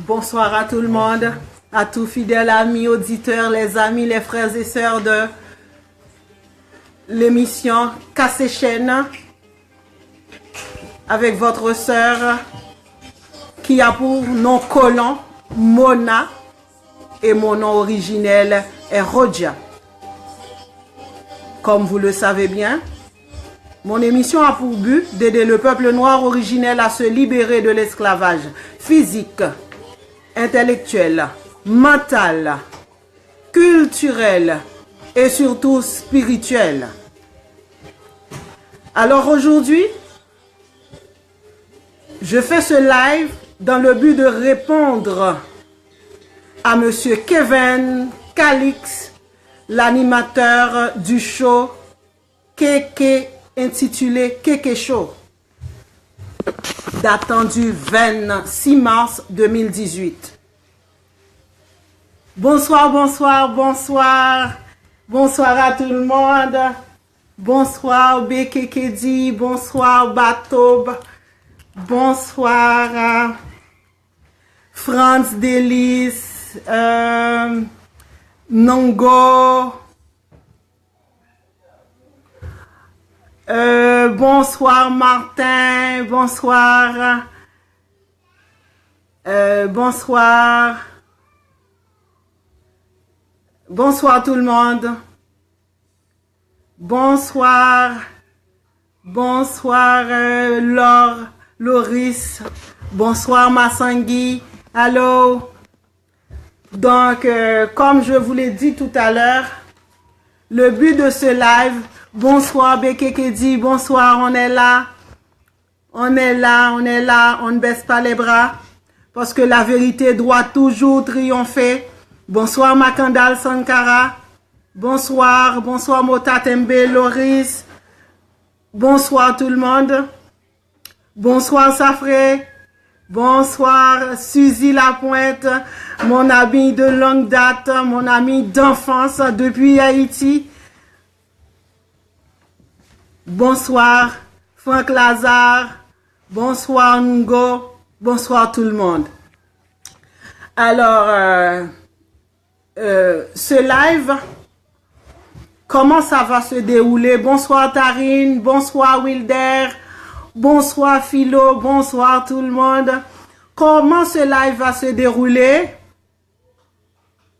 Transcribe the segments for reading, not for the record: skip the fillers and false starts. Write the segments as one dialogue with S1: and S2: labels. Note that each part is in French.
S1: Bonsoir à tout le monde, à tous fidèles amis, auditeurs, les amis, les frères et sœurs de l'émission Cassé Chaîne avec votre sœur qui a pour nom colon Mona et mon nom originel est Rodja. Comme vous le savez bien, mon émission a pour but d'aider le peuple noir originel à se libérer de l'esclavage physique, intellectuel, mental, culturel et surtout spirituel. Alors aujourd'hui, je fais ce live dans le but de répondre à Monsieur Kevin Calix, l'animateur du show Kéké intitulé Kéké Show, datant du 26 mars 2018. Bonsoir, bonsoir, bonsoir. Bonsoir à tout le monde. Bonsoir Bekekedi, bonsoir Batob. Bonsoir Franz Delis, Nongo. Bonsoir Martin, bonsoir. Bonsoir. Bonsoir tout le monde. Bonsoir. Bonsoir Laure, Loris. Bonsoir Massangui. Allô. Donc, comme je vous l'ai dit tout à l'heure, le but de ce live, bonsoir Bekekedi, bonsoir, on est là. On est là, on est là, on ne baisse pas les bras. Parce que la vérité doit toujours triompher. Bonsoir Makandal Sankara. Bonsoir, bonsoir Motatembe Loris. Bonsoir tout le monde. Bonsoir Safré. Bonsoir Suzy Lapointe, mon ami de longue date, mon ami d'enfance depuis Haïti. Bonsoir Franck Lazare. Bonsoir Ngo. Bonsoir tout le monde. Alors, ce live, comment ça va se dérouler? Bonsoir Tarine, bonsoir Wilder, bonsoir Philo, bonsoir tout le monde. Comment ce live va se dérouler?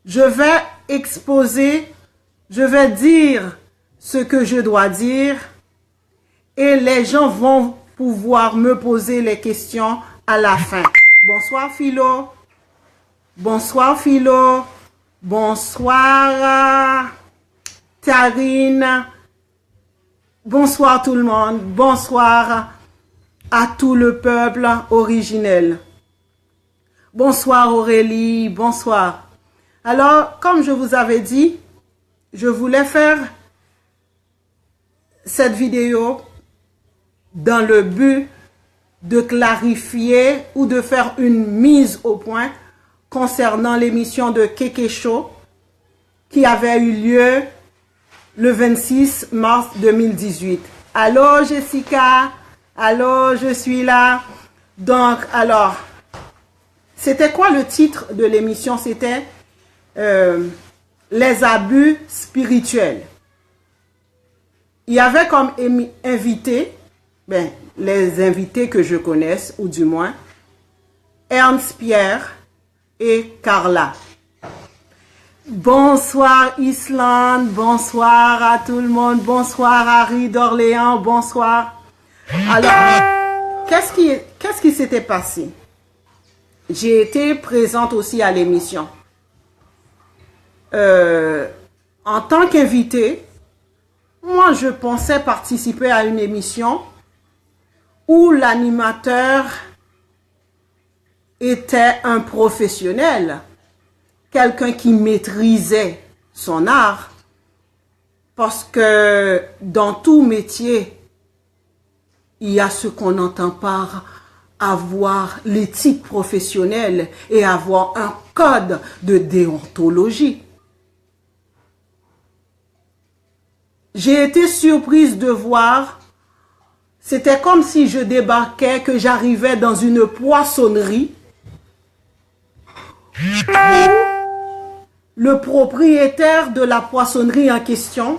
S1: Je vais exposer, je vais dire ce que je dois dire et les gens vont pouvoir me poser les questions à la fin. Bonsoir Philo. Bonsoir Philo. Bonsoir Tarine. Bonsoir tout le monde. Bonsoir à tout le peuple originel. Bonsoir Aurélie. Bonsoir. Alors, comme je vous avais dit, je voulais faire cette vidéo dans le but de clarifier ou de faire une mise au point concernant l'émission de Kéké Show qui avait eu lieu le 26 mars 2018. Allô Jessica, allô, je suis là. Donc, alors, c'était quoi le titre de l'émission? C'était les abus spirituels. Il y avait comme invité, les invités que je connaisse, ou du moins, Ernst Pierre et Carla. Bonsoir Islande, bonsoir à tout le monde, bonsoir Harry d'Orléans, bonsoir. Alors, qu'est-ce qui s'était passé? J'ai été présente aussi à l'émission. En tant qu'invité, moi je pensais participer à une émission où l'animateur était un professionnel, quelqu'un qui maîtrisait son art, parce que dans tout métier, il y a ce qu'on entend par avoir l'éthique professionnelle et avoir un code de déontologie. J'ai été surprise de voir, c'était comme si je débarquais, que j'arrivais dans une poissonnerie Le propriétaire de la poissonnerie en question,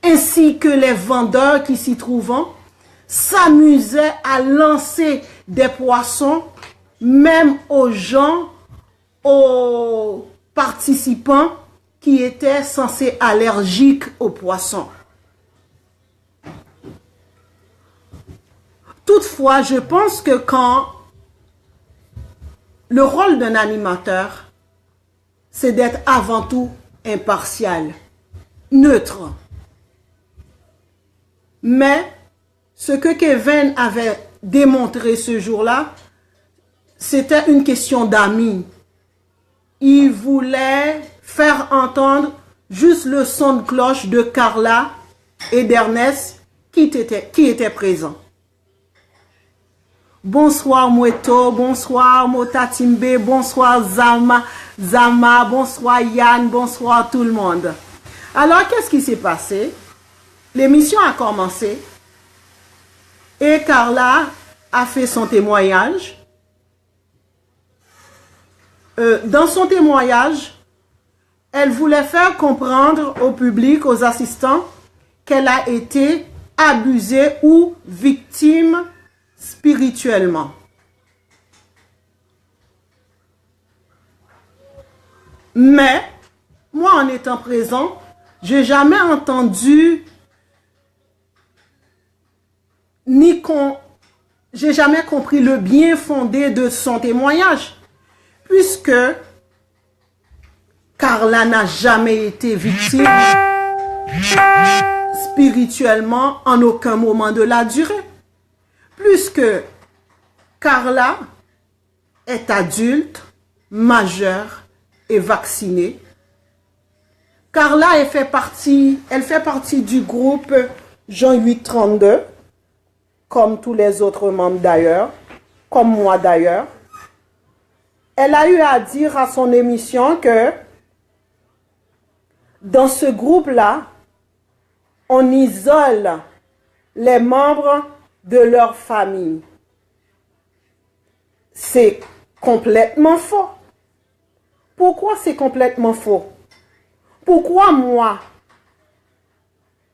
S1: ainsi que les vendeurs qui s'y trouvaient, s'amusaient à lancer des poissons, même aux gens, aux participants qui étaient censés allergiques aux poissons. Toutefois, je pense que quand le rôle d'un animateur, c'est d'être avant tout impartial, neutre. Mais ce que Kevin avait démontré ce jour-là, c'était une question d'amis. Il voulait faire entendre juste le son de cloche de Carla et d'Ernest qui étaient présents. Bonsoir Moueto, bonsoir Motatimbe, bonsoir Zama, bonsoir Yann, bonsoir tout le monde. Alors, qu'est-ce qui s'est passé? L'émission a commencé et Carla a fait son témoignage. Dans son témoignage, elle voulait faire comprendre au public, aux assistants, qu'elle a été abusée ou victime spirituellement. Mais, moi en étant présent, j'ai jamais entendu j'ai jamais compris le bien fondé de son témoignage, puisque Carla n'a jamais été victime spirituellement en aucun moment de la durée. Puisque Carla est adulte, majeure et vaccinée. Carla, elle fait partie du groupe Jean 832, comme tous les autres membres d'ailleurs, comme moi d'ailleurs. Elle a eu à dire à son émission que dans ce groupe-là, on isole les membres de leur famille. C'est complètement faux. Pourquoi c'est complètement faux? Pourquoi moi,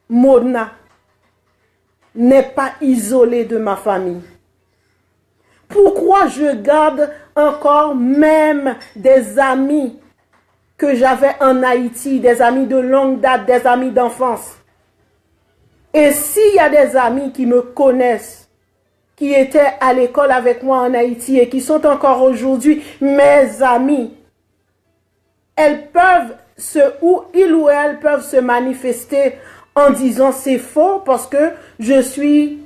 S1: Mona, n'est pas isolée de ma famille? Pourquoi je garde encore même des amis que j'avais en Haïti, des amis de longue date, des amis d'enfance? Et s'il y a des amis qui me connaissent, qui étaient à l'école avec moi en Haïti et qui sont encore aujourd'hui mes amis, ils ou elles peuvent se manifester en disant c'est faux parce que je suis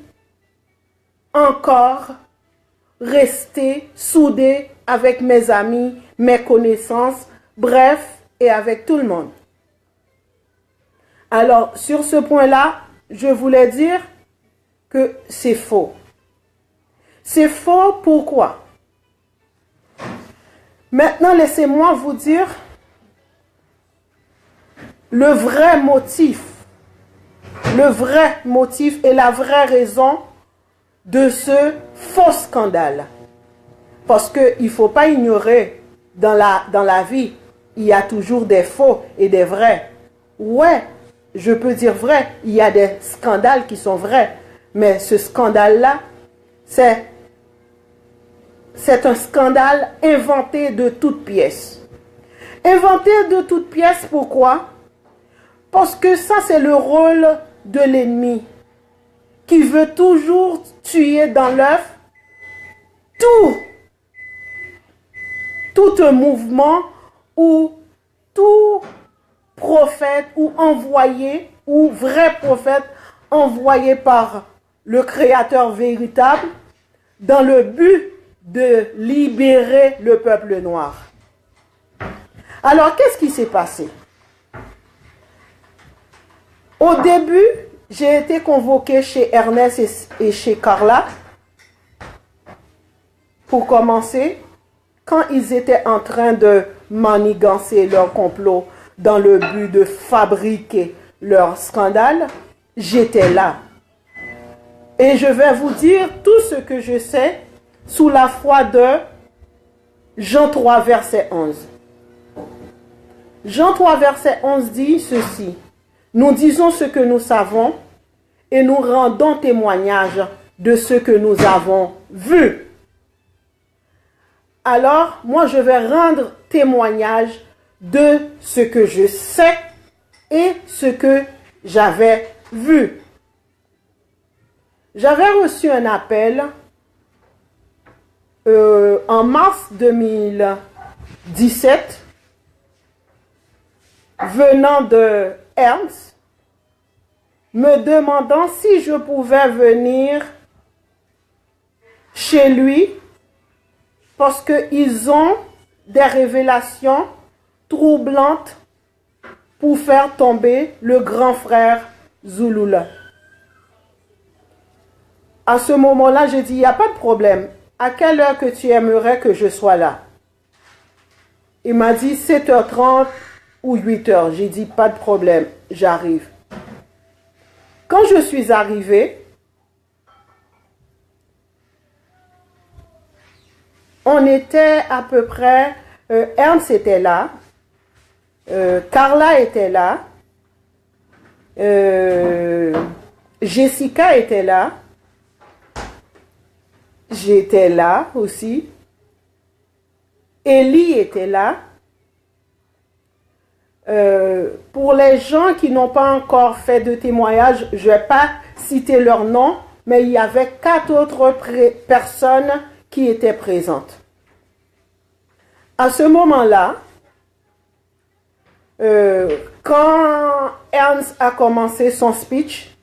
S1: encore restée soudée avec mes amis, mes connaissances, bref, et avec tout le monde. Alors, sur ce point-là, je voulais dire que c'est faux. C'est faux pourquoi? Maintenant, laissez-moi vous dire le vrai motif et la vraie raison de ce faux scandale. Parce qu'il ne faut pas ignorer, dans la vie, il y a toujours des faux et des vrais. Ouais, je peux dire vrai, il y a des scandales qui sont vrais, mais ce scandale-là, c'est un scandale inventé de toutes pièces. Inventé de toutes pièces, pourquoi? Parce que ça, c'est le rôle de l'ennemi, qui veut toujours tuer dans l'œuf tout un mouvement ou tout prophète ou envoyé ou vrai prophète envoyé par le Créateur véritable dans le but de libérer le peuple noir. Alors, qu'est-ce qui s'est passé? Au début, j'ai été convoquée chez Ernest et chez Carla. Pour commencer, quand ils étaient en train de manigancer leur complot dans le but de fabriquer leur scandale, j'étais là. Et je vais vous dire tout ce que je sais sous la foi de Jean 3, verset 11. Jean 3, verset 11 dit ceci. Nous disons ce que nous savons et nous rendons témoignage de ce que nous avons vu. Alors, moi, je vais rendre témoignage de ce que je sais et ce que j'avais vu. J'avais reçu un appel en mars 2017 venant de Ernst, me demandant si je pouvais venir chez lui parce qu'ils ont des révélations troublantes pour faire tomber le grand frère Zulula. À ce moment-là, j'ai dit, il n'y a pas de problème. À quelle heure que tu aimerais que je sois là? Il m'a dit 7h30 ou 8h. J'ai dit, pas de problème, j'arrive. Quand je suis arrivée, on était à peu près, Ernst était là, Carla était là, Jessica était là, j'étais là aussi, Ellie était là. Pour les gens qui n'ont pas encore fait de témoignage, je ne vais pas citer leur nom, mais il y avait 4 autres personnes qui étaient présentes. À ce moment-là, quand Ernst a commencé son speech,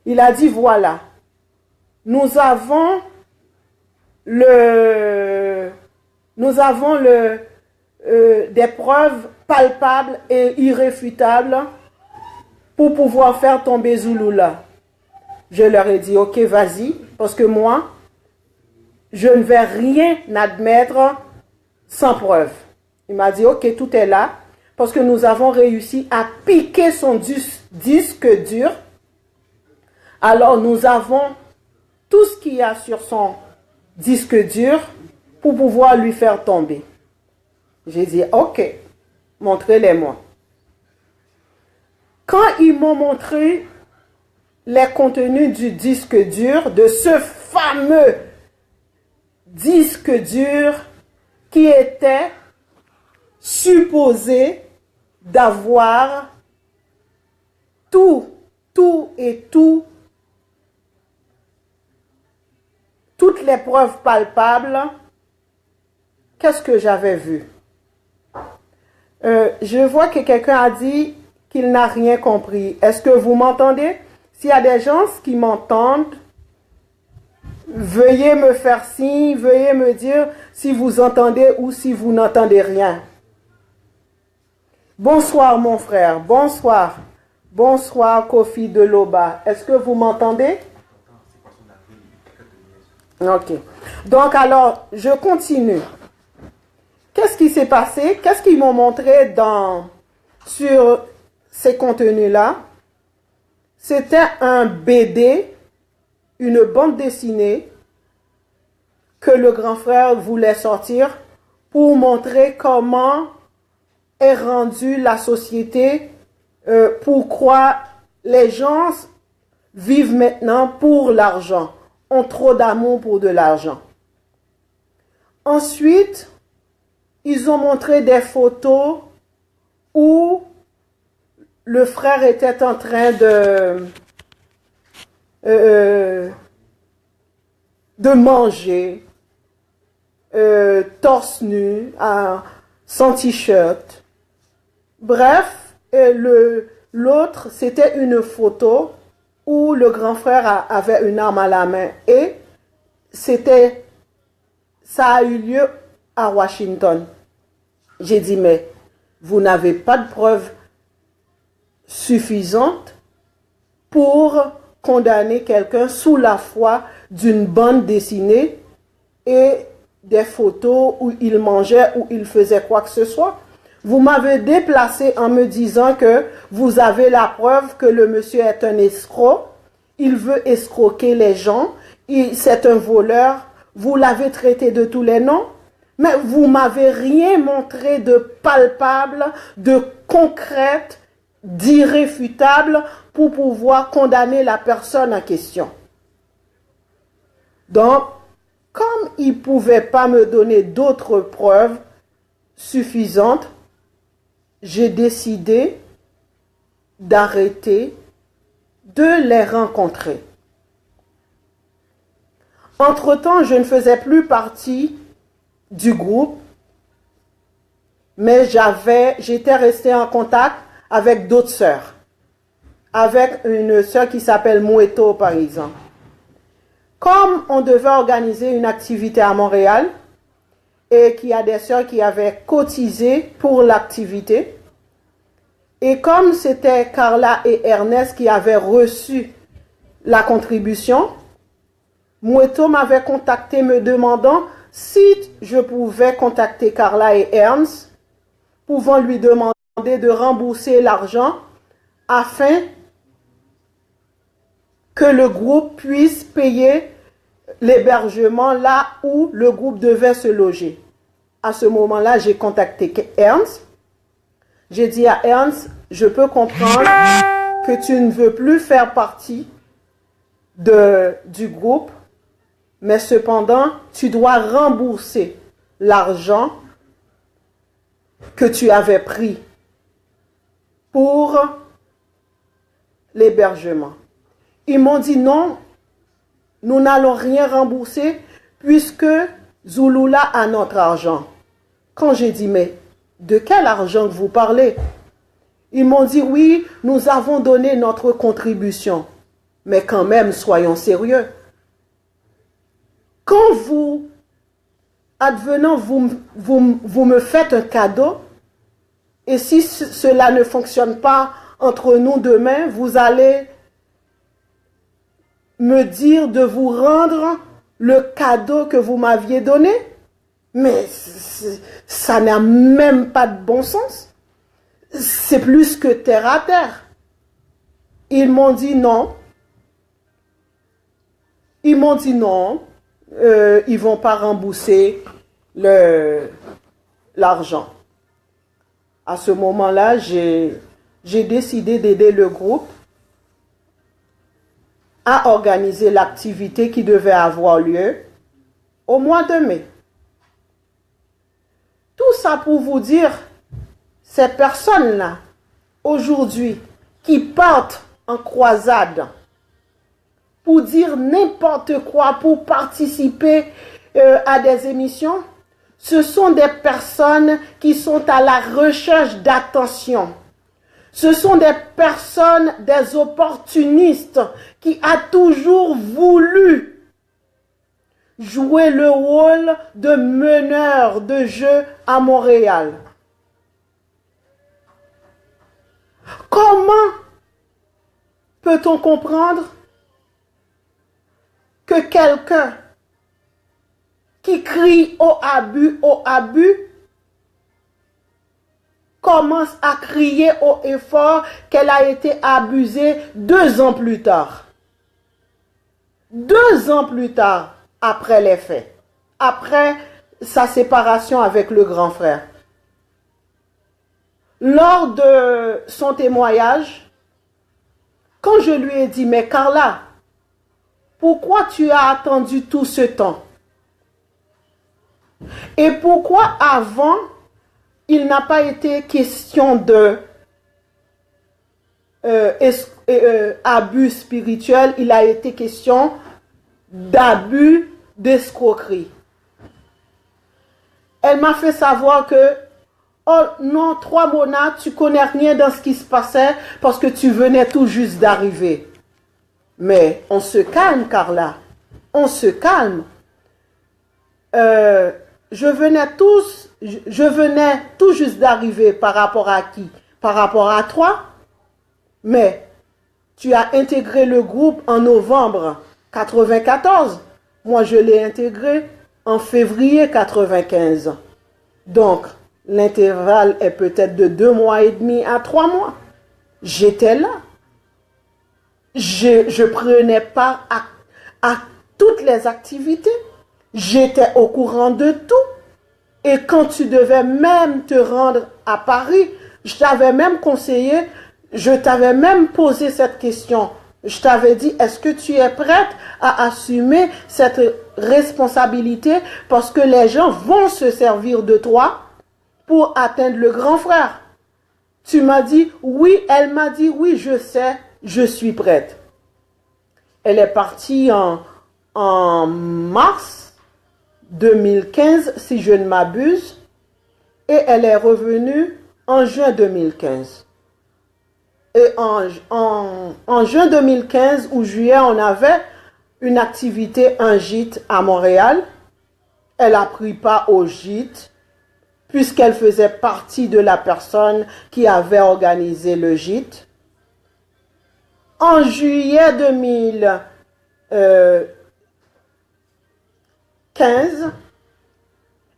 S1: il a dit, voilà, nous avons des preuves palpables et irréfutables pour pouvoir faire tomber Zulula. Je leur ai dit, ok, vas-y, parce que moi, je ne vais rien admettre sans preuve. Il m'a dit, ok, tout est là, parce que nous avons réussi à piquer son disque dur. Alors, nous avons tout ce qu'il y a sur son disque dur pour pouvoir lui faire tomber. J'ai dit, ok, montrez-les-moi. Quand ils m'ont montré les contenus du disque dur, de ce fameux disque dur qui était supposé d'avoir toutes les preuves palpables, qu'est-ce que j'avais vu? Je vois que quelqu'un a dit qu'il n'a rien compris. Est-ce que vous m'entendez? S'il y a des gens qui m'entendent, veuillez me faire signe, veuillez me dire si vous entendez ou si vous n'entendez rien. Bonsoir mon frère, bonsoir. Bonsoir Kofi de Loba. Est-ce que vous m'entendez? Ok. Donc alors, je continue. Qu'est-ce qui s'est passé? Qu'est-ce qu'ils m'ont montré sur ces contenus-là? C'était un BD, une bande dessinée que le grand frère voulait sortir pour montrer comment est rendue la société, pourquoi les gens vivent maintenant pour l'argent, ont trop d'amour pour de l'argent. Ensuite, ils ont montré des photos où le frère était en train de manger, torse nu, sans t-shirt. Bref, l'autre, c'était une photo où le grand frère avait une arme à la main. Et ça a eu lieu à Washington. J'ai dit, mais vous n'avez pas de preuves suffisantes pour condamner quelqu'un sous la foi d'une bande dessinée et des photos où il mangeait, où il faisait quoi que ce soit. Vous m'avez déplacé en me disant que vous avez la preuve que le monsieur est un escroc, il veut escroquer les gens, c'est un voleur, vous l'avez traité de tous les noms. Mais vous m'avez rien montré de palpable, de concret, d'irréfutable pour pouvoir condamner la personne en question. Donc, comme il ne pouvait pas me donner d'autres preuves suffisantes, j'ai décidé d'arrêter de les rencontrer. Entre-temps, je ne faisais plus partie du groupe, mais j'étais restée en contact avec d'autres sœurs. Avec une sœur qui s'appelle Moueto, par exemple. Comme on devait organiser une activité à Montréal, et qu'il y a des sœurs qui avaient cotisé pour l'activité, et comme c'était Carla et Ernest qui avaient reçu la contribution, Moueto m'avait contacté me demandant si je pouvais contacter Carla et Ernst, pouvant lui demander de rembourser l'argent afin que le groupe puisse payer l'hébergement là où le groupe devait se loger. À ce moment-là, j'ai contacté Ernst. J'ai dit à Ernst, je peux comprendre que tu ne veux plus faire partie du groupe, mais cependant, tu dois rembourser l'argent que tu avais pris pour l'hébergement. Ils m'ont dit non, nous n'allons rien rembourser puisque Zulula a notre argent. Quand j'ai dit, mais de quel argent vous parlez? Ils m'ont dit, oui, nous avons donné notre contribution. Mais quand même, soyons sérieux. Quand vous, advenant, vous me faites un cadeau, et si cela ne fonctionne pas entre nous demain, vous allez me dire de vous rendre le cadeau que vous m'aviez donné? Mais ça n'a même pas de bon sens. C'est plus que terre à terre. Ils m'ont dit non. Ils m'ont dit non. Ils ne vont pas rembourser l'argent. À ce moment-là, j'ai décidé d'aider le groupe à organiser l'activité qui devait avoir lieu au mois de mai. Tout ça pour vous dire, ces personnes-là, aujourd'hui, qui partent en croisade pour dire n'importe quoi, pour participer à des émissions, ce sont des personnes qui sont à la recherche d'attention. Ce sont des personnes, des opportunistes qui ont toujours voulu jouer le rôle de meneur de jeu à Montréal. Comment peut-on comprendre que quelqu'un qui crie au abus, commence à crier haut et fort qu'elle a été abusée 2 ans plus tard? 2 ans plus tard, après les faits, après sa séparation avec le grand frère. Lors de son témoignage, quand je lui ai dit, mais Carla, pourquoi tu as attendu tout ce temps? Et pourquoi avant, il n'a pas été question de abus spirituel, il a été question d'abus, d'escroquerie. Elle m'a fait savoir que, oh non, toi Mona, tu connais rien dans ce qui se passait parce que tu venais tout juste d'arriver. Mais on se calme, Carla. On se calme. Je venais tout juste d'arriver par rapport à qui? Par rapport à toi? Mais tu as intégré le groupe en novembre 94. Moi, je l'ai intégré en février 95. Donc, l'intervalle est peut-être de 2 mois et demi à 3 mois. J'étais là. Je prenais part à toutes les activités. J'étais au courant de tout. Et quand tu devais même te rendre à Paris, je t'avais même conseillé, je t'avais même posé cette question. Je t'avais dit, est-ce que tu es prête à assumer cette responsabilité parce que les gens vont se servir de toi pour atteindre le grand frère? Tu m'as dit, oui, elle m'a dit, oui, je sais, je suis prête. Elle est partie en mars 2015, si je ne m'abuse, et elle est revenue en juin 2015. Et en juin 2015 ou juillet, on avait une activité, un gîte à Montréal. Elle n'a pris part au gîte, puisqu'elle faisait partie de la personne qui avait organisé le gîte. En juillet 2015,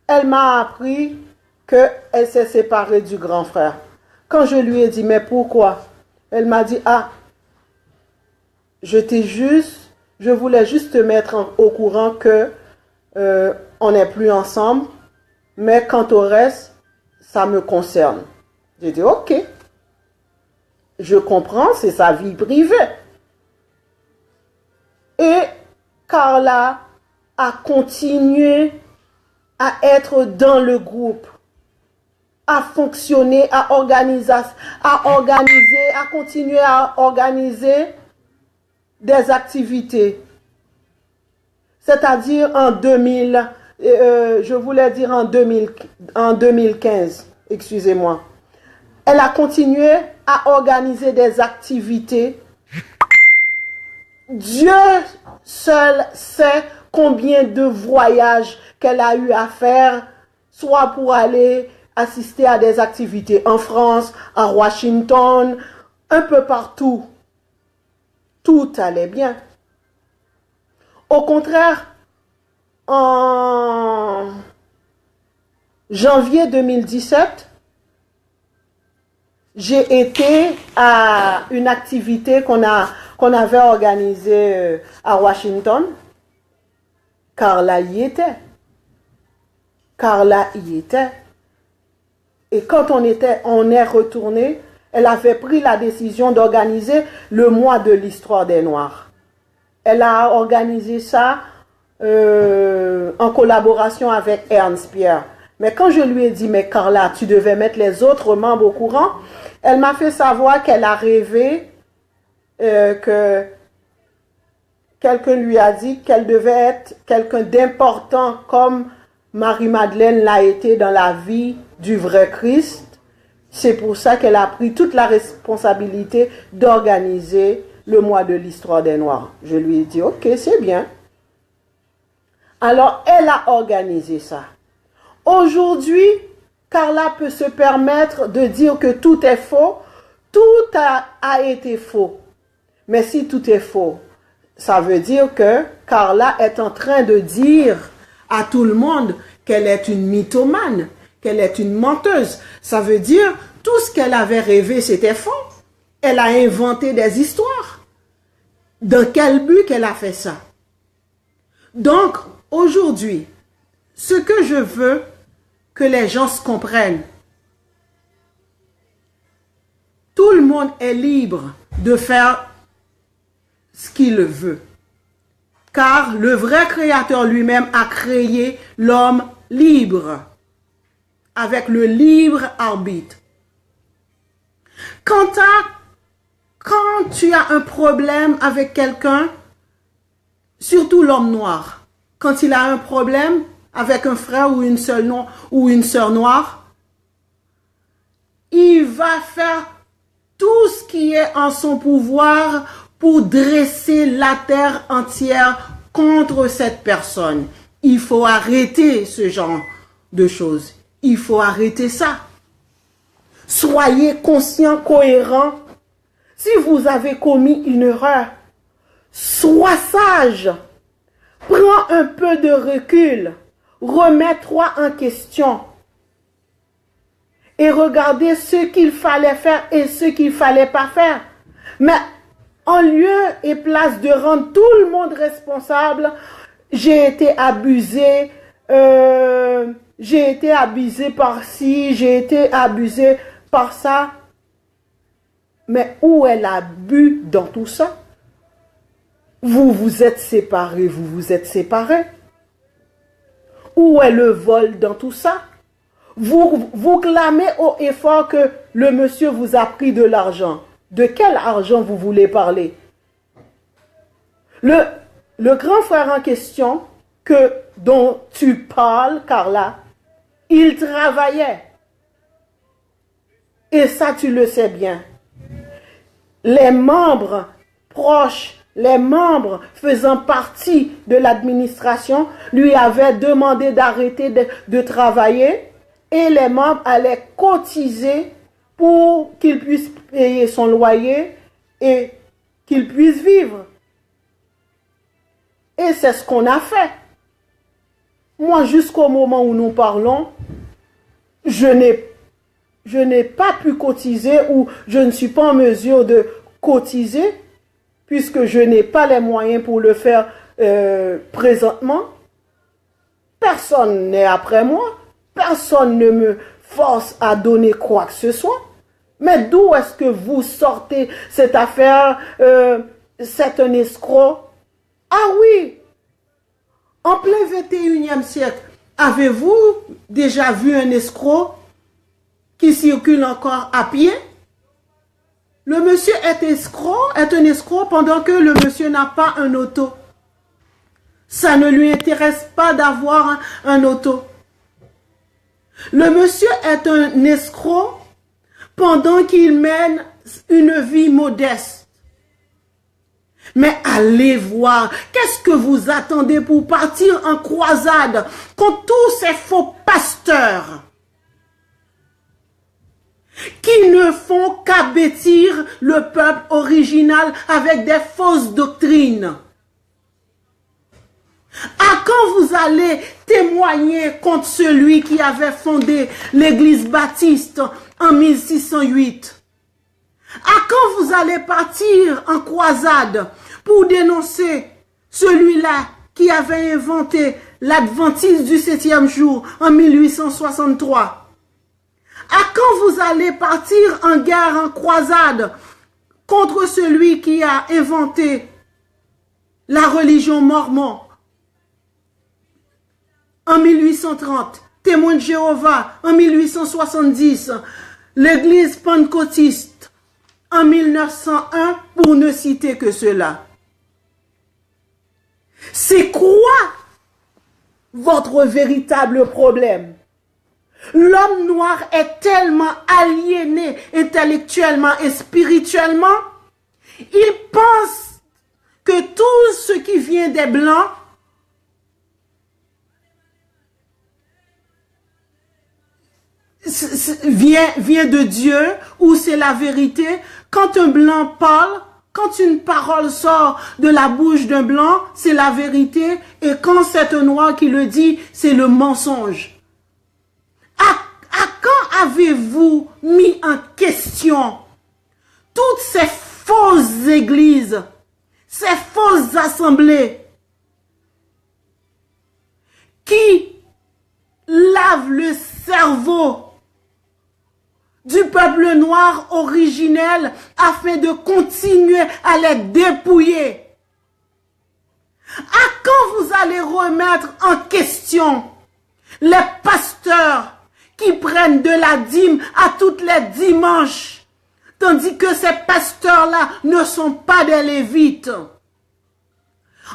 S1: elle m'a appris qu'elle s'est séparée du grand frère. Quand je lui ai dit, mais pourquoi? Elle m'a dit, ah, je voulais juste te mettre au courant que on n'est plus ensemble, mais quant au reste, ça me concerne. J'ai dit, ok, je comprends, c'est sa vie privée. Et Carla a continué à être dans le groupe, à fonctionner, à continuer à organiser des activités. C'est-à-dire en 2015, excusez-moi. Elle a continué à organiser des activités. Dieu seul sait combien de voyages qu'elle a eu à faire, soit pour aller assister à des activités en France, à Washington, un peu partout. Tout allait bien. Au contraire, en janvier 2017, j'ai été à une activité qu'on avait organisée à Washington. Carla y était. Et quand on est retourné, elle avait pris la décision d'organiser le mois de l'histoire des Noirs. Elle a organisé ça en collaboration avec Ernst Pierre. Mais quand je lui ai dit, mais Carla, tu devais mettre les autres membres au courant, elle m'a fait savoir qu'elle a rêvé que quelqu'un lui a dit qu'elle devait être quelqu'un d'important comme Marie-Madeleine l'a été dans la vie du vrai Christ. C'est pour ça qu'elle a pris toute la responsabilité d'organiser le mois de l'histoire des Noirs. Je lui ai dit, ok, c'est bien. Alors, elle a organisé ça. Aujourd'hui, Carla peut se permettre de dire que tout est faux. Tout a été faux. Mais si tout est faux, ça veut dire que Carla est en train de dire à tout le monde qu'elle est une mythomane, qu'elle est une menteuse. Ça veut dire tout ce qu'elle avait rêvé, c'était faux. Elle a inventé des histoires. Dans quel but qu'elle a fait ça? Donc, aujourd'hui, ce que je veux que les gens se comprennent, tout le monde est libre de faire ce qu'il veut. Car le vrai créateur lui-même a créé l'homme libre, avec le libre arbitre. Quand tu as un problème avec quelqu'un, surtout l'homme noir, quand il a un problème avec un frère ou une sœur noire, il va faire tout ce qui est en son pouvoir pour dresser la terre entière contre cette personne. Il faut arrêter ce genre de choses. Il faut arrêter ça. Soyez conscient, cohérent. Si vous avez commis une erreur, sois sage. Prends un peu de recul. Remets-toi en question. Et regardez ce qu'il fallait faire et ce qu'il ne fallait pas faire. Mais en lieu et place de rendre tout le monde responsable, j'ai été abusée, j'ai été abusé par ci, j'ai été abusé par ça. Mais où est l'abus dans tout ça? Vous vous êtes séparés, vous vous êtes séparés. Où est le vol dans tout ça? Vous clamez haut et fort que le monsieur vous a pris de l'argent. De quel argent vous voulez parler? Le grand frère en question dont tu parles, Carla, il travaillait. Et ça, tu le sais bien. Les membres proches, les membres faisant partie de l'administration lui avaient demandé d'arrêter de travailler et les membres allaient cotiser pour qu'il puisse payer son loyer et qu'il puisse vivre. Et c'est ce qu'on a fait. Moi, jusqu'au moment où nous parlons, je n'ai pas pu cotiser ou je ne suis pas en mesure de cotiser puisque je n'ai pas les moyens pour le faire présentement. Personne n'est après moi. Personne ne me force à donner quoi que ce soit. Mais d'où est-ce que vous sortez cette affaire? C'est un escroc. Ah oui! En plein 21e siècle, avez-vous déjà vu un escroc qui circule encore à pied? Le monsieur est un escroc pendant que le monsieur n'a pas un auto. Ça ne lui intéresse pas d'avoir un auto. Le monsieur est un escroc pendant qu'il mène une vie modeste. Mais allez voir, qu'est-ce que vous attendez pour partir en croisade contre tous ces faux pasteurs qui ne font qu'abêtir le peuple original avec des fausses doctrines? À quand vous allez témoigner contre celui qui avait fondé l'église baptiste en 1608? À quand vous allez partir en croisade pour dénoncer celui-là qui avait inventé l'adventisme du 7e jour en 1863? À quand vous allez partir en guerre, en croisade contre celui qui a inventé la religion mormone en 1830, Témoins de Jéhovah en 1870, l'église pentecôtiste en 1901, pour ne citer que cela? C'est quoi votre véritable problème? L'homme noir est tellement aliéné intellectuellement et spirituellement, il pense que tout ce qui vient des Blancs vient de Dieu ou c'est la vérité. Quand un Blanc parle, quand une parole sort de la bouche d'un Blanc, c'est la vérité. Et quand c'est un Noir qui le dit, c'est le mensonge. À quand avez-vous mis en question toutes ces fausses églises, ces fausses assemblées qui lavent le cerveau du peuple noir originel afin de continuer à les dépouiller? À quand vous allez remettre en question les pasteurs qui prennent de la dîme à toutes les dimanches, tandis que ces pasteurs-là ne sont pas des lévites?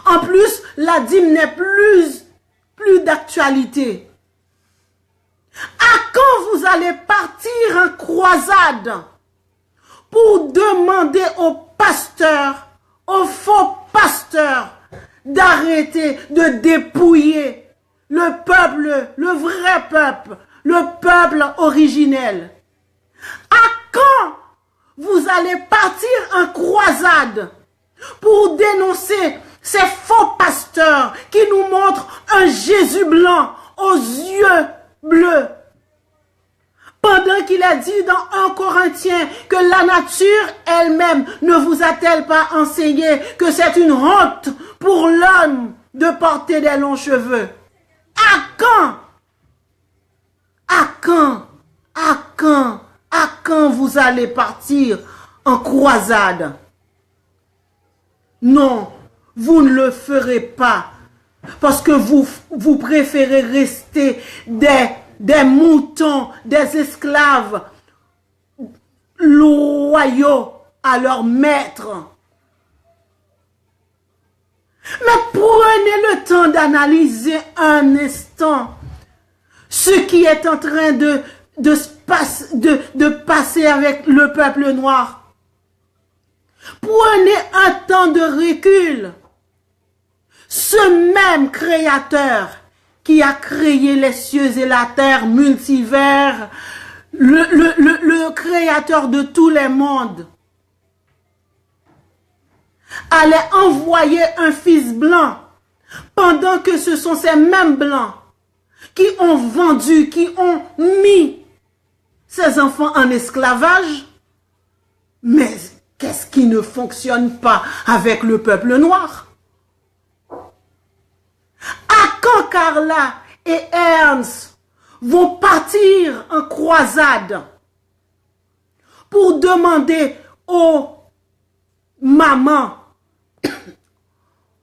S1: En plus, la dîme n'est plus d'actualité. À quand vous allez partir en croisade pour demander aux pasteurs, aux faux pasteurs, d'arrêter de dépouiller le peuple, le vrai peuple, le peuple originel? À quand vous allez partir en croisade pour dénoncer ces faux pasteurs qui nous montrent un Jésus blanc aux yeux bleus, pendant qu'il a dit dans 1 Corinthiens que la nature elle-même ne vous a-t-elle pas enseigné que c'est une honte pour l'homme de porter des longs cheveux? À quand vous allez partir en croisade. Non, vous ne le ferez pas. Parce que vous préférez rester des moutons, des esclaves loyaux à leur maître. Mais prenez le temps d'analyser un instant ce qui est en train de passer avec le peuple noir. Prenez un temps de recul. Ce même créateur qui a créé les cieux et la terre, multivers, le créateur de tous les mondes, allait envoyer un fils blanc, pendant que ce sont ces mêmes blancs qui ont vendu, qui ont mis ces enfants en esclavage. Mais qu'est-ce qui ne fonctionne pas avec le peuple noir? À quand Carla et Ernst vont partir en croisade pour demander aux mamans,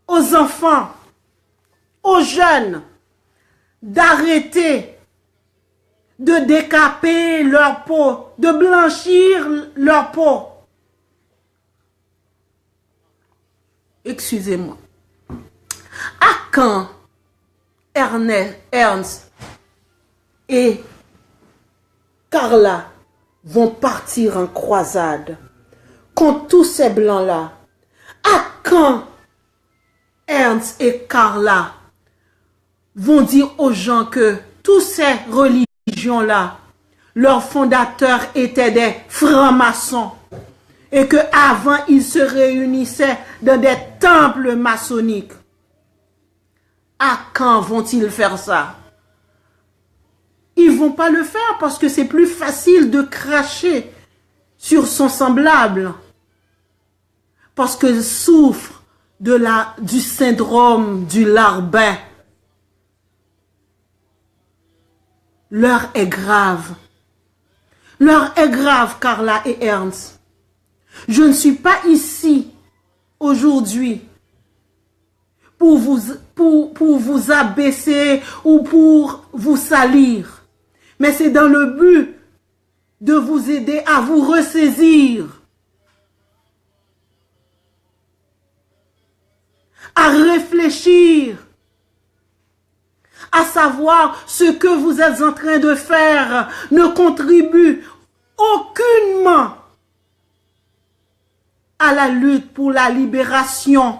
S1: aux enfants, aux jeunes d'arrêter de décaper leur peau, de blanchir leur peau? Excusez-moi. À quand Ernst et Carla vont partir en croisade contre tous ces blancs-là? À quand Ernst et Carla vont dire aux gens que toutes ces religions-là, leurs fondateurs étaient des francs-maçons et qu'avant ils se réunissaient dans des temples maçonniques? À quand vont-ils faire ça? Ils ne vont pas le faire parce que c'est plus facile de cracher sur son semblable. Parce qu'ils souffrent du syndrome du larbin. L'heure est grave. L'heure est grave, Carla et Ernst. Je ne suis pas ici aujourd'hui pour vous abaisser ou pour vous salir. Mais c'est dans le but de vous aider à vous ressaisir, à réfléchir, à savoir ce que vous êtes en train de faire ne contribue aucunement à la lutte pour la libération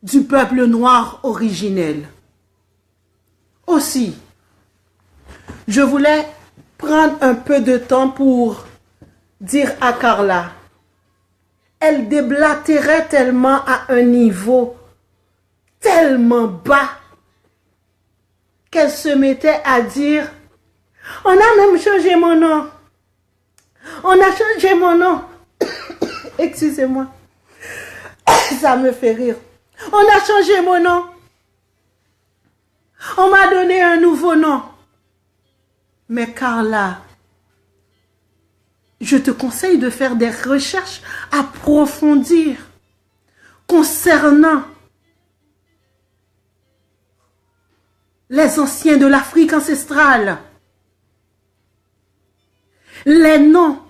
S1: du peuple noir originel. Aussi, je voulais prendre un peu de temps pour dire à Carla, elle déblatérait tellement à un niveau tellement bas qu'elle se mettait à dire, on a même changé mon nom. On a changé mon nom. Excusez-moi. Ça me fait rire. On a changé mon nom. On m'a donné un nouveau nom. Mais Carla, je te conseille de faire des recherches approfondies concernant les anciens de l'Afrique ancestrale. Les noms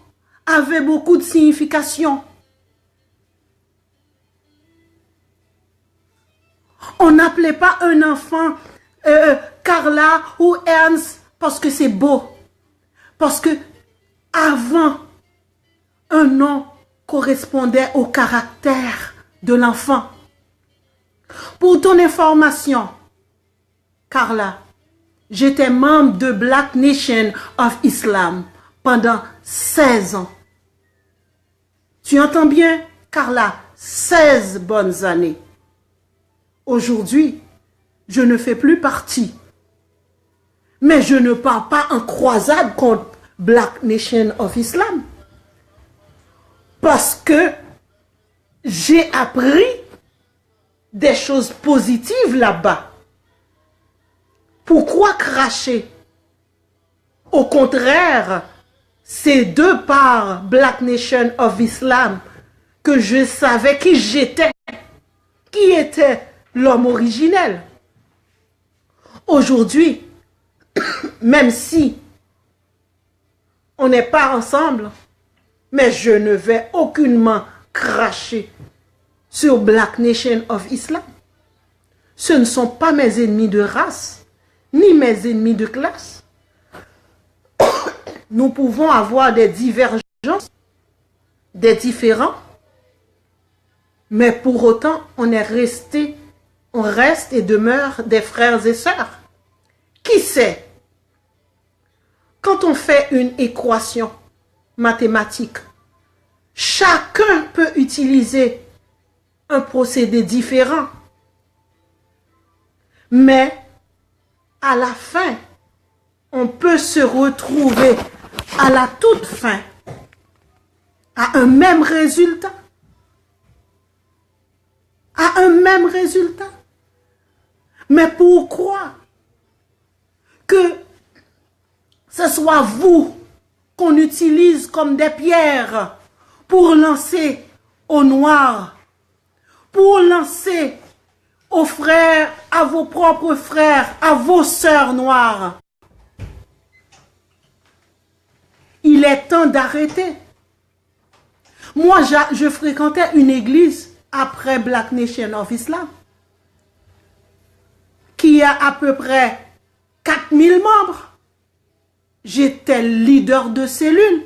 S1: avaient beaucoup de signification. On n'appelait pas un enfant Carla ou Ernst parce que c'est beau. Parce que avant, un nom correspondait au caractère de l'enfant. Pour ton information, Carla, j'étais membre de Black Nation of Islam pendant 16 ans. Tu entends bien, Carla? 16 bonnes années. Aujourd'hui, je ne fais plus partie. Mais je ne pars pas en croisade contre Black Nation of Islam. Parce que j'ai appris des choses positives là-bas. Pourquoi cracher? Au contraire, c'est de par Black Nation of Islam que je savais qui j'étais, qui était l'homme originel. Aujourd'hui, même si on n'est pas ensemble, mais je ne vais aucunement cracher sur Black Nation of Islam. Ce ne sont pas mes ennemis de race, ni mes ennemis de classe. Nous pouvons avoir des divergences, des différends, mais pour autant, on reste et demeure des frères et sœurs. Qui sait? Quand on fait une équation mathématique, chacun peut utiliser un procédé différent. Mais à la fin, on peut se retrouver à la toute fin à un même résultat. À un même résultat. Mais pourquoi que ce soit vous qu'on utilise comme des pierres pour lancer au noir, pour lancer aux frères, à vos propres frères, à vos sœurs noires? Il est temps d'arrêter. Moi, je fréquentais une église après Black Nation of Islam qui a à peu près 4000 membres. J'étais leader de cellule.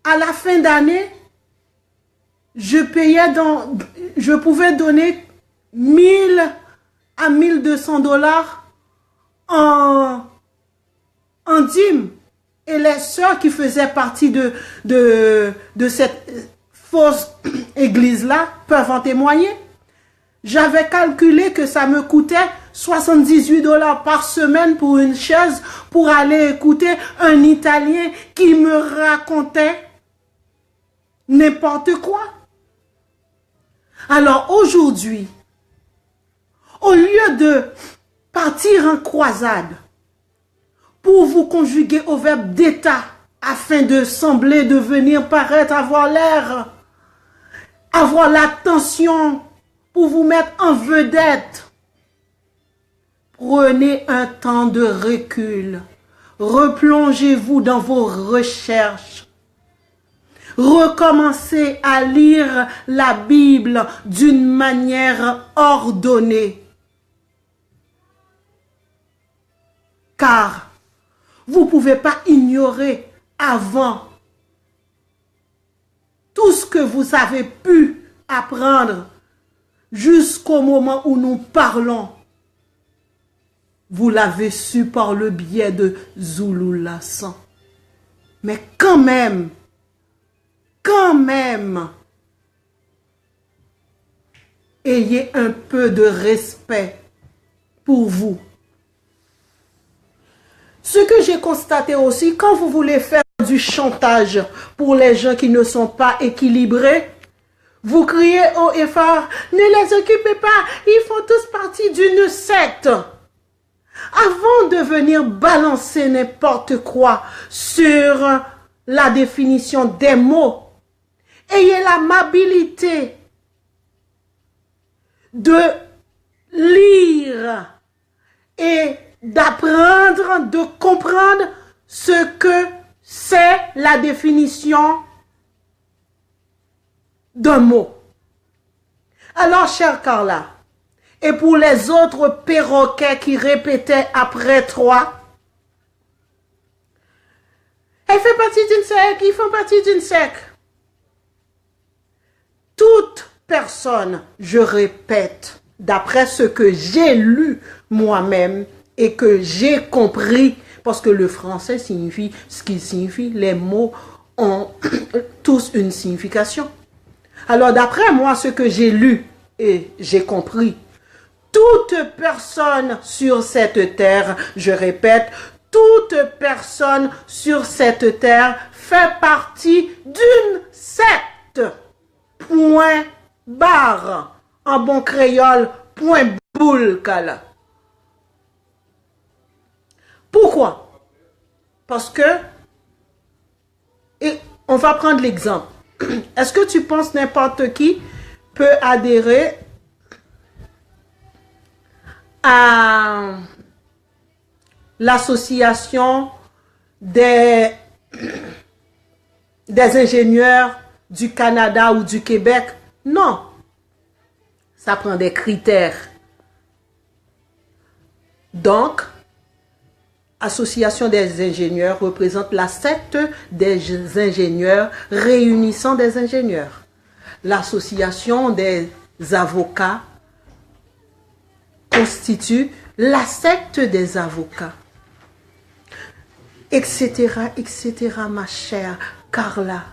S1: À la fin d'année, je pouvais donner 1000 à 1200 dollars en dîmes. Et les sœurs qui faisaient partie de cette fausse église-là peuvent en témoigner. J'avais calculé que ça me coûtait 78 dollars par semaine pour une chaise pour aller écouter un Italien qui me racontait n'importe quoi. Alors aujourd'hui, au lieu de partir en croisade pour vous conjuguer au verbe d'état afin de sembler devenir, paraître, avoir l'air, avoir l'attention pour vous mettre en vedette, prenez un temps de recul. Replongez-vous dans vos recherches. Recommencez à lire la Bible d'une manière ordonnée. Car vous ne pouvez pas ignorer avant tout ce que vous avez pu apprendre jusqu'au moment où nous parlons. Vous l'avez su par le biais de Zulu Lassan. Mais quand même, ayez un peu de respect pour vous. Ce que j'ai constaté aussi, quand vous voulez faire du chantage pour les gens qui ne sont pas équilibrés, vous criez haut et fort, ne les occupez pas, ils font tous partie d'une secte. Avant de venir balancer n'importe quoi sur la définition des mots, ayez l'amabilité de lire et d'apprendre, de comprendre ce que c'est la définition d'un mot. Alors, chère Carla, et pour les autres perroquets qui répétaient après toi, elle fait partie d'une secte, ils font partie d'une secte. Toute personne, je répète, d'après ce que j'ai lu moi-même et que j'ai compris, parce que le français signifie ce qu'il signifie, les mots ont tous une signification. Alors d'après moi, ce que j'ai lu et j'ai compris, toute personne sur cette terre, je répète, toute personne sur cette terre fait partie d'une secte. Point barre. En bon créole, point boule, kala. Pourquoi? Parce que, et on va prendre l'exemple. Est-ce que tu penses n'importe qui peut adhérer à l'association des ingénieurs du Canada ou du Québec? Non. Ça prend des critères. Donc, Association des ingénieurs représente la secte des ingénieurs réunissant des ingénieurs. L'association des avocats constitue la secte des avocats. Etc., etc., ma chère Carla.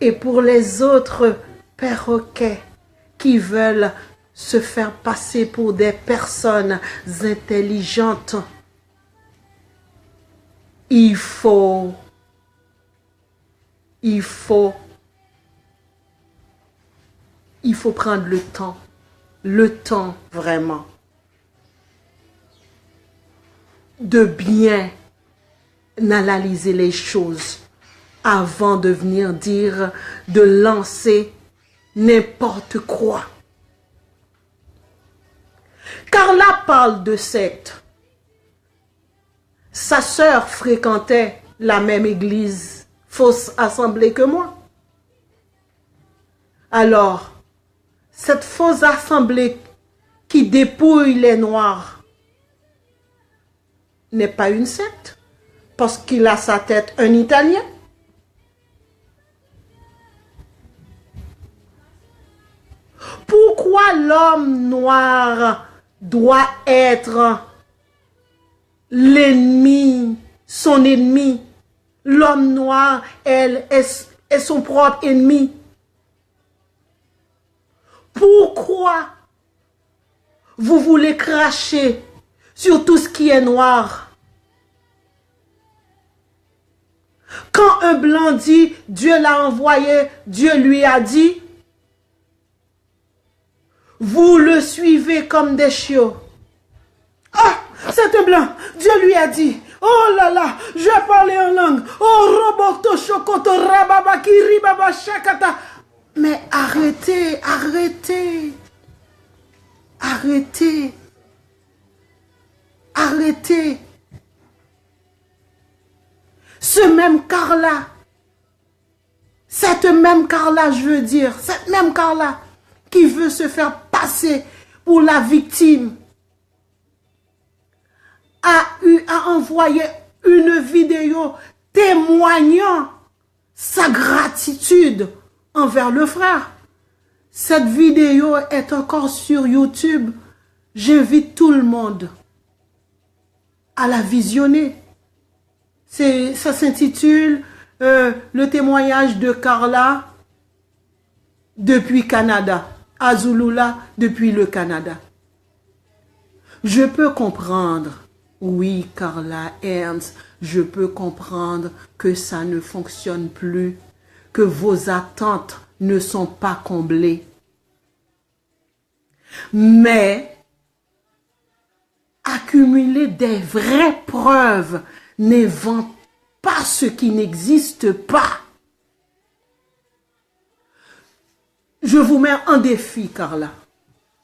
S1: Et pour les autres perroquets qui veulent se faire passer pour des personnes intelligentes, il faut prendre le temps vraiment de bien analyser les choses avant de venir dire, de lancer n'importe quoi. Carla parle de secte. Sa sœur fréquentait la même église, fausse assemblée que moi. Alors, cette fausse assemblée qui dépouille les Noirs n'est pas une secte, parce qu'il a sa tête un Italien. Pourquoi l'homme noir doit être l'ennemi, son ennemi? L'homme noir, elle, est son propre ennemi. Pourquoi vous voulez cracher sur tout ce qui est noir? Quand un blanc dit Dieu l'a envoyé, Dieu lui a dit, vous le suivez comme des chiots. Ah, c'est un blanc, Dieu lui a dit, oh là là, je vais parler en langue. Oh, roboto, chocoto, rababa, kiribaba, shakata. Mais arrêtez, arrêtez. Arrêtez. Arrêtez. Ce même Carla, cette même Carla, je veux dire, cette même Carla qui veut se faire passer pour la victime, a envoyé une vidéo témoignant sa gratitude envers le frère. Cette vidéo est encore sur YouTube. J'invite tout le monde à la visionner. Ça s'intitule le témoignage de Carla depuis Canada. Azulula depuis le Canada. Je peux comprendre, oui, Carla Ernst, je peux comprendre que ça ne fonctionne plus, que vos attentes ne sont pas comblées. Mais accumuler des vraies preuves n'invente pas ce qui n'existe pas. Je vous mets en défi, Carla.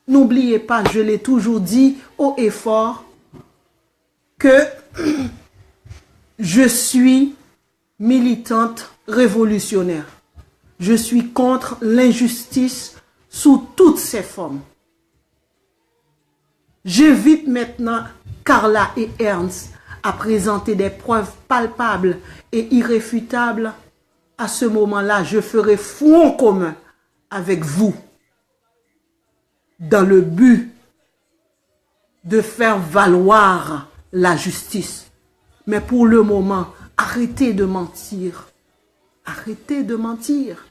S1: N'oubliez pas, je l'ai toujours dit haut et fort, que je suis militante révolutionnaire. Je suis contre l'injustice sous toutes ses formes. J'invite maintenant Carla et Ernst à présenter des preuves palpables et irréfutables. À ce moment-là, je ferai front commun avec vous dans le but de faire valoir la justice. Mais pour le moment, arrêtez de mentir. Arrêtez de mentir.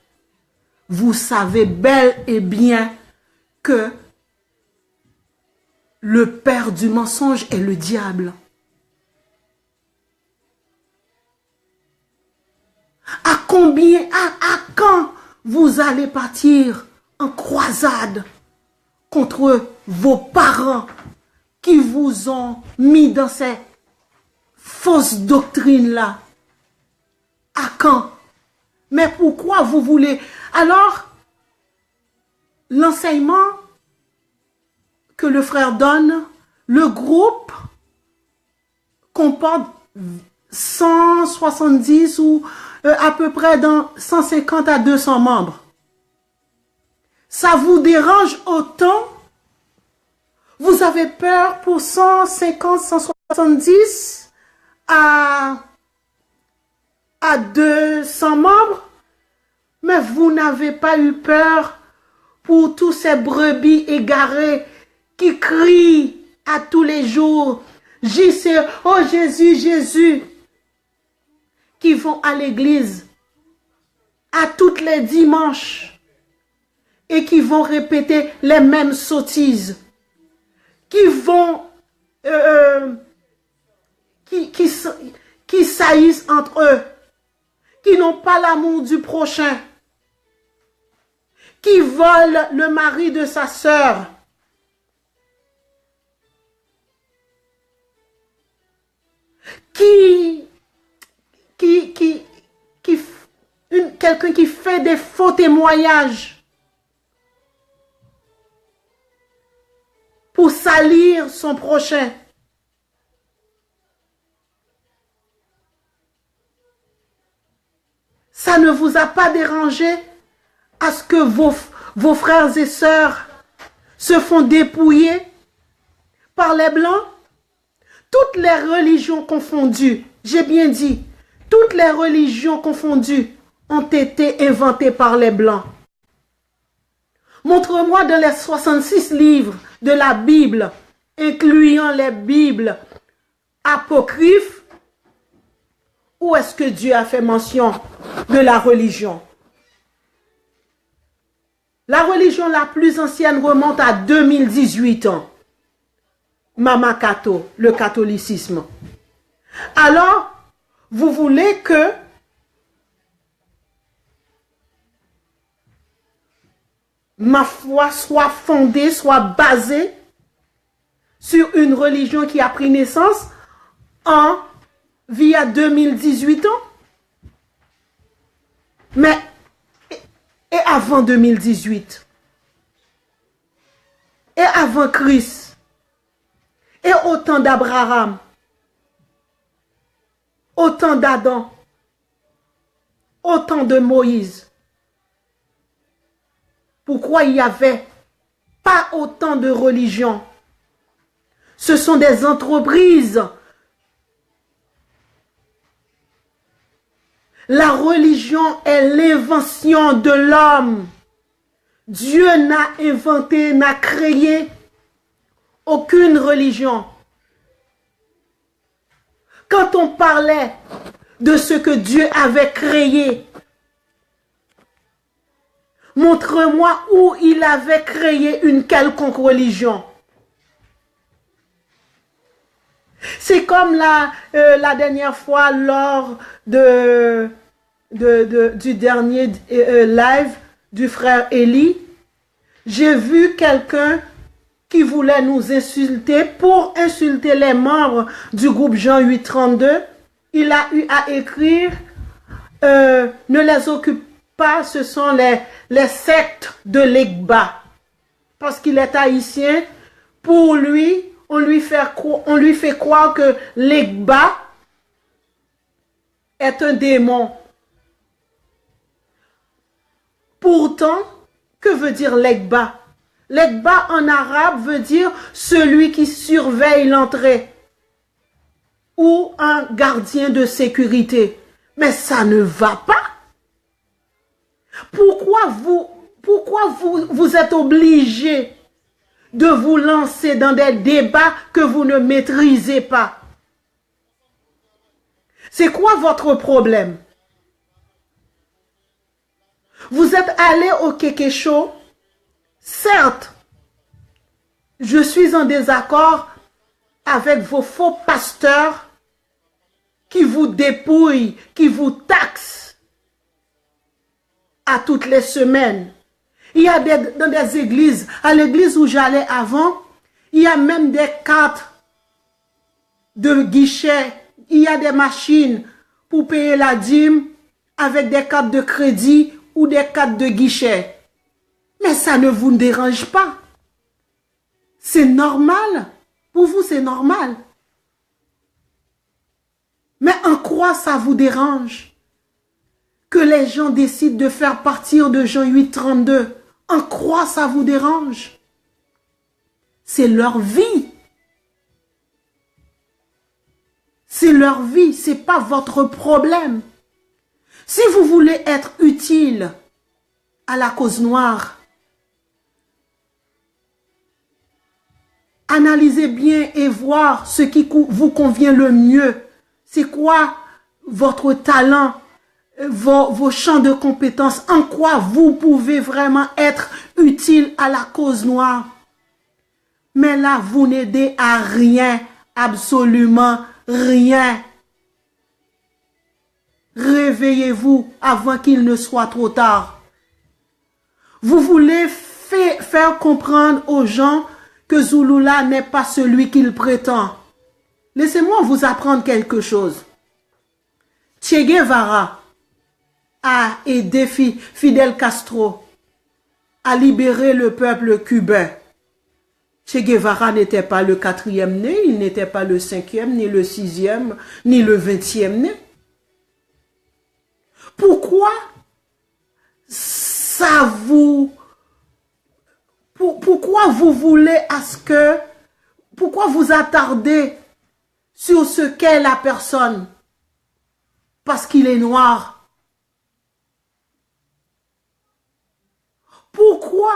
S1: Vous savez bel et bien que le père du mensonge est le diable. À combien, à quand vous allez partir en croisade contre vos parents qui vous ont mis dans ces fausse doctrine-là? À quand? Mais pourquoi vous voulez? Alors, l'enseignement que le frère donne, le groupe comporte 170 ou à peu près dans 150 à 200 membres. Ça vous dérange autant? Vous avez peur pour 150, 170 à 200 membres? Mais vous n'avez pas eu peur pour tous ces brebis égarés qui crient à tous les jours, JC, oh Jésus, Jésus, qui vont à l'église à tous les dimanches et qui vont répéter les mêmes sottises, qui vont qui saillissent entre eux, qui n'ont pas l'amour du prochain, qui volent le mari de sa sœur, quelqu'un qui fait des faux témoignages pour salir son prochain. Ça ne vous a pas dérangé à ce que vos frères et sœurs se font dépouiller par les Blancs? Toutes les religions confondues, j'ai bien dit, toutes les religions confondues ont été inventées par les Blancs. Montre-moi dans les 66 livres de la Bible, incluant les Bibles apocryphes, où est-ce que Dieu a fait mention de la religion? La religion la plus ancienne remonte à 2018 ans. Mama Cato, le catholicisme. Alors, vous voulez que ma foi soit fondée, soit basée sur une religion qui a pris naissance via 2018 ans? Mais, et avant 2018? Et avant Christ? Et au temps d'Abraham, au temps d'Adam, au temps de Moïse, pourquoi il n'y avait pas autant de religions? Ce sont des entreprises. La religion est l'invention de l'homme. Dieu n'a inventé, n'a créé aucune religion. Quand on parlait de ce que Dieu avait créé, montre-moi où il avait créé une quelconque religion. C'est comme la dernière fois lors du dernier live du frère Élie, j'ai vu quelqu'un qui voulait nous insulter pour insulter les membres du groupe Jean 832. Il a eu à écrire ne les occupe pas, ce sont les sectes de l'Egba. Parce qu'il est haïtien, pour lui, on lui fait croire que l'Egba est un démon. Pourtant, que veut dire l'Egba? L'Egba en arabe veut dire celui qui surveille l'entrée ou un gardien de sécurité. Mais ça ne va pas. Pourquoi vous êtes obligé de vous lancer dans des débats que vous ne maîtrisez pas? C'est quoi votre problème? Vous êtes allé au Kéké Show. Certes, je suis en désaccord avec vos faux pasteurs qui vous dépouillent, qui vous taxent à toutes les semaines. Il y a dans des églises, à l'église où j'allais avant, il y a même des cartes de guichet il y a des machines pour payer la dîme avec des cartes de crédit ou des cartes de guichet. Mais ça ne vous dérange pas. C'est normal. Pour vous, c'est normal. Mais en quoi ça vous dérange que les gens décident de faire partir de Jean 8,32? En quoi ça vous dérange? C'est leur vie. C'est leur vie, c'est pas votre problème. Si vous voulez être utile à la cause noire, analysez bien et voir ce qui vous convient le mieux. C'est quoi votre talent, vos champs de compétences, en quoi vous pouvez vraiment être utile à la cause noire. Mais là, vous n'aidez à rien, absolument rien. Réveillez-vous avant qu'il ne soit trop tard. Vous voulez faire comprendre aux gens que Zulula n'est pas celui qu'il prétend. Laissez-moi vous apprendre quelque chose. Che Guevara a aidé Fidel Castro à libérer le peuple cubain. Che Guevara n'était pas le 4e né, il n'était pas le 5e, ni le 6e, ni le 20e né. Pourquoi ça vous... Pourquoi vous voulez pourquoi vous attardez sur ce qu'est la personne? Parce qu'il est noir. Pourquoi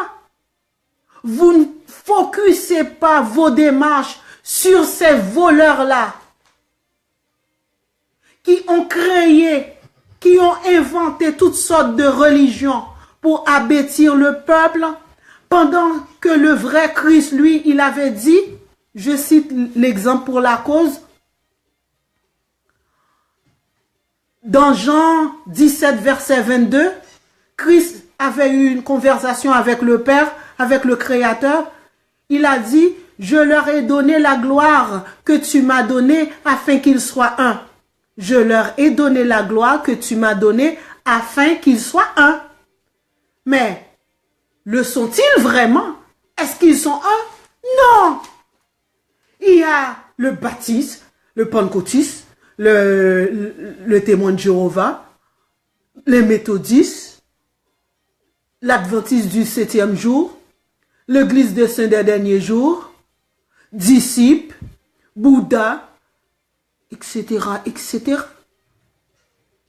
S1: vous ne focusez pas vos démarches sur ces voleurs-là qui ont créé, qui ont inventé toutes sortes de religions pour abêtir le peuple, pendant que le vrai Christ, lui, il avait dit, je cite l'exemple pour la cause, dans Jean 17, verset 22, Christ avait eu une conversation avec le Père, avec le Créateur. Il a dit, je leur ai donné la gloire que tu m'as donnée afin qu'ils soient un. Je leur ai donné la gloire que tu m'as donnée afin qu'ils soient un. Mais le sont-ils vraiment? Est-ce qu'ils sont un? Non! Il y a le baptiste, le pentecôtiste, le témoin de Jéhovah, les méthodistes, l'adventiste du 7e jour, l'église des saints des derniers jours, disciples, Bouddha, etc., etc.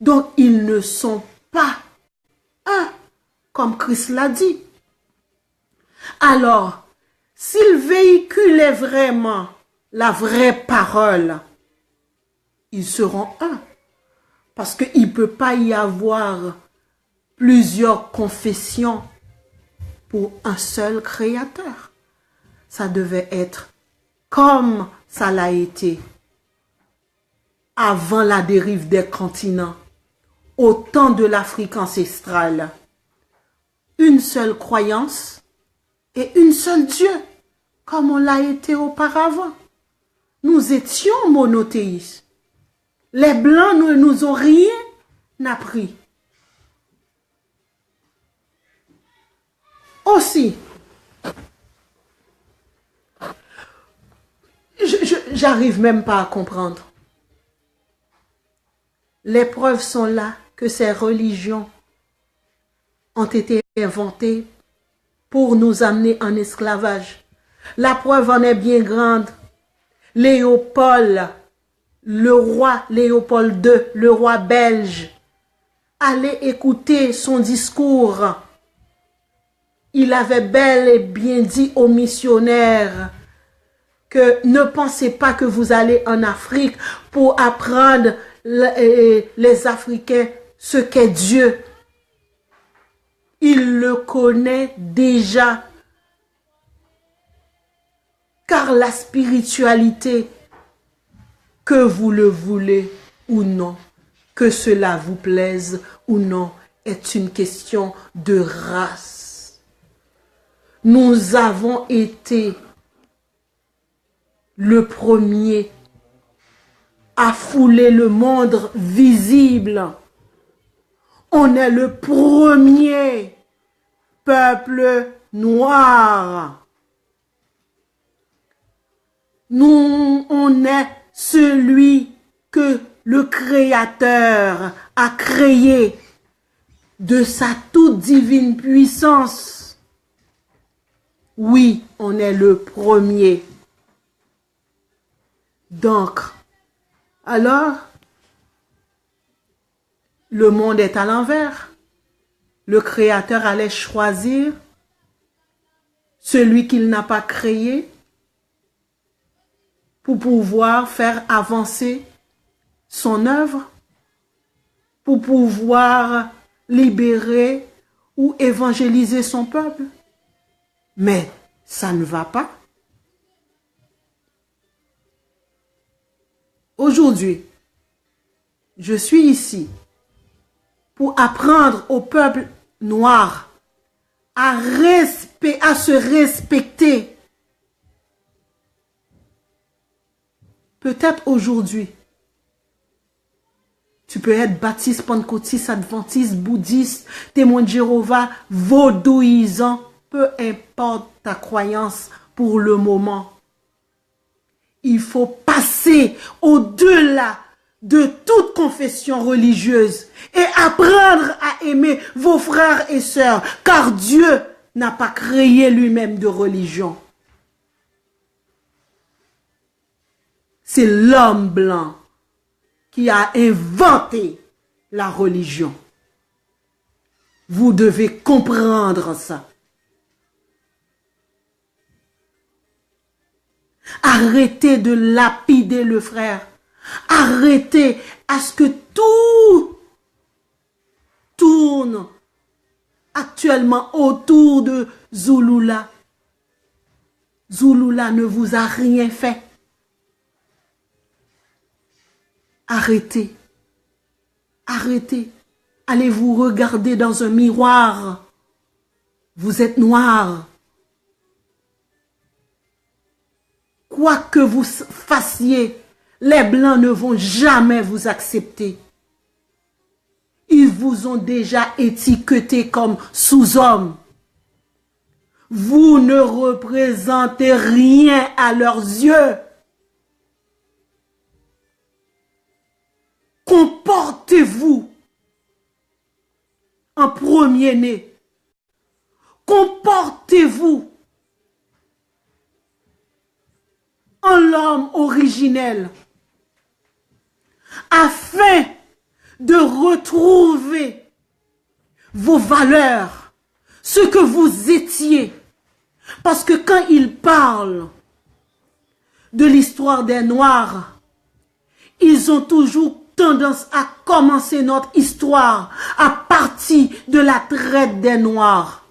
S1: Donc, ils ne sont pas un, comme Christ l'a dit. Alors, s'ils véhiculaient vraiment la vraie parole, ils seront un. Parce qu'il ne peut pas y avoir plusieurs confessions pour un seul créateur. Ça devait être comme ça l'a été avant la dérive des continents, au temps de l'Afrique ancestrale. Une seule croyance et une seule Dieu, comme on l'a été auparavant. Nous étions monothéistes. Les Blancs ne nous ont rien appris. Aussi, j'arrive même pas à comprendre. Les preuves sont là que ces religions ont été inventées pour nous amener en esclavage. La preuve en est bien grande. Léopold, le roi Léopold II, le roi belge, allez écouter son discours. Il avait bel et bien dit aux missionnaires que ne pensez pas que vous allez en Afrique pour apprendre les Africains ce qu'est Dieu. Il le connaît déjà. Car la spiritualité, que vous le voulez ou non, que cela vous plaise ou non, est une question de race. Nous avons été le premier a foulé le monde visible. On est le premier peuple noir. Nous, on est celui que le Créateur a créé de sa toute divine puissance. Oui, on est le premier. Donc, alors, le monde est à l'envers. Le Créateur allait choisir celui qu'il n'a pas créé pour pouvoir faire avancer son œuvre, pour pouvoir libérer ou évangéliser son peuple. Mais ça ne va pas. Aujourd'hui, je suis ici pour apprendre au peuple noir à se respecter. Peut-être aujourd'hui, tu peux être baptiste, pentecôtiste, adventiste, bouddhiste, témoin de Jéhovah, vaudouisant, peu importe ta croyance pour le moment. Il faut passer au-delà de toute confession religieuse et apprendre à aimer vos frères et sœurs, car Dieu n'a pas créé lui-même de religion. C'est l'homme blanc qui a inventé la religion. Vous devez comprendre ça. Arrêtez de lapider le frère. Arrêtez à ce que tout tourne actuellement autour de Zulula. Zulula ne vous a rien fait. Arrêtez. Arrêtez. Allez vous regarder dans un miroir. Vous êtes noir. Quoi que vous fassiez, les Blancs ne vont jamais vous accepter. Ils vous ont déjà étiqueté comme sous-homme. Vous ne représentez rien à leurs yeux. Comportez-vous en premier-né. Comportez-vous en l'homme originel, afin de retrouver vos valeurs, ce que vous étiez. Parce que quand il parle de l'histoire des Noirs, ils ont toujours tendance à commencer notre histoire à partir de la traite des Noirs.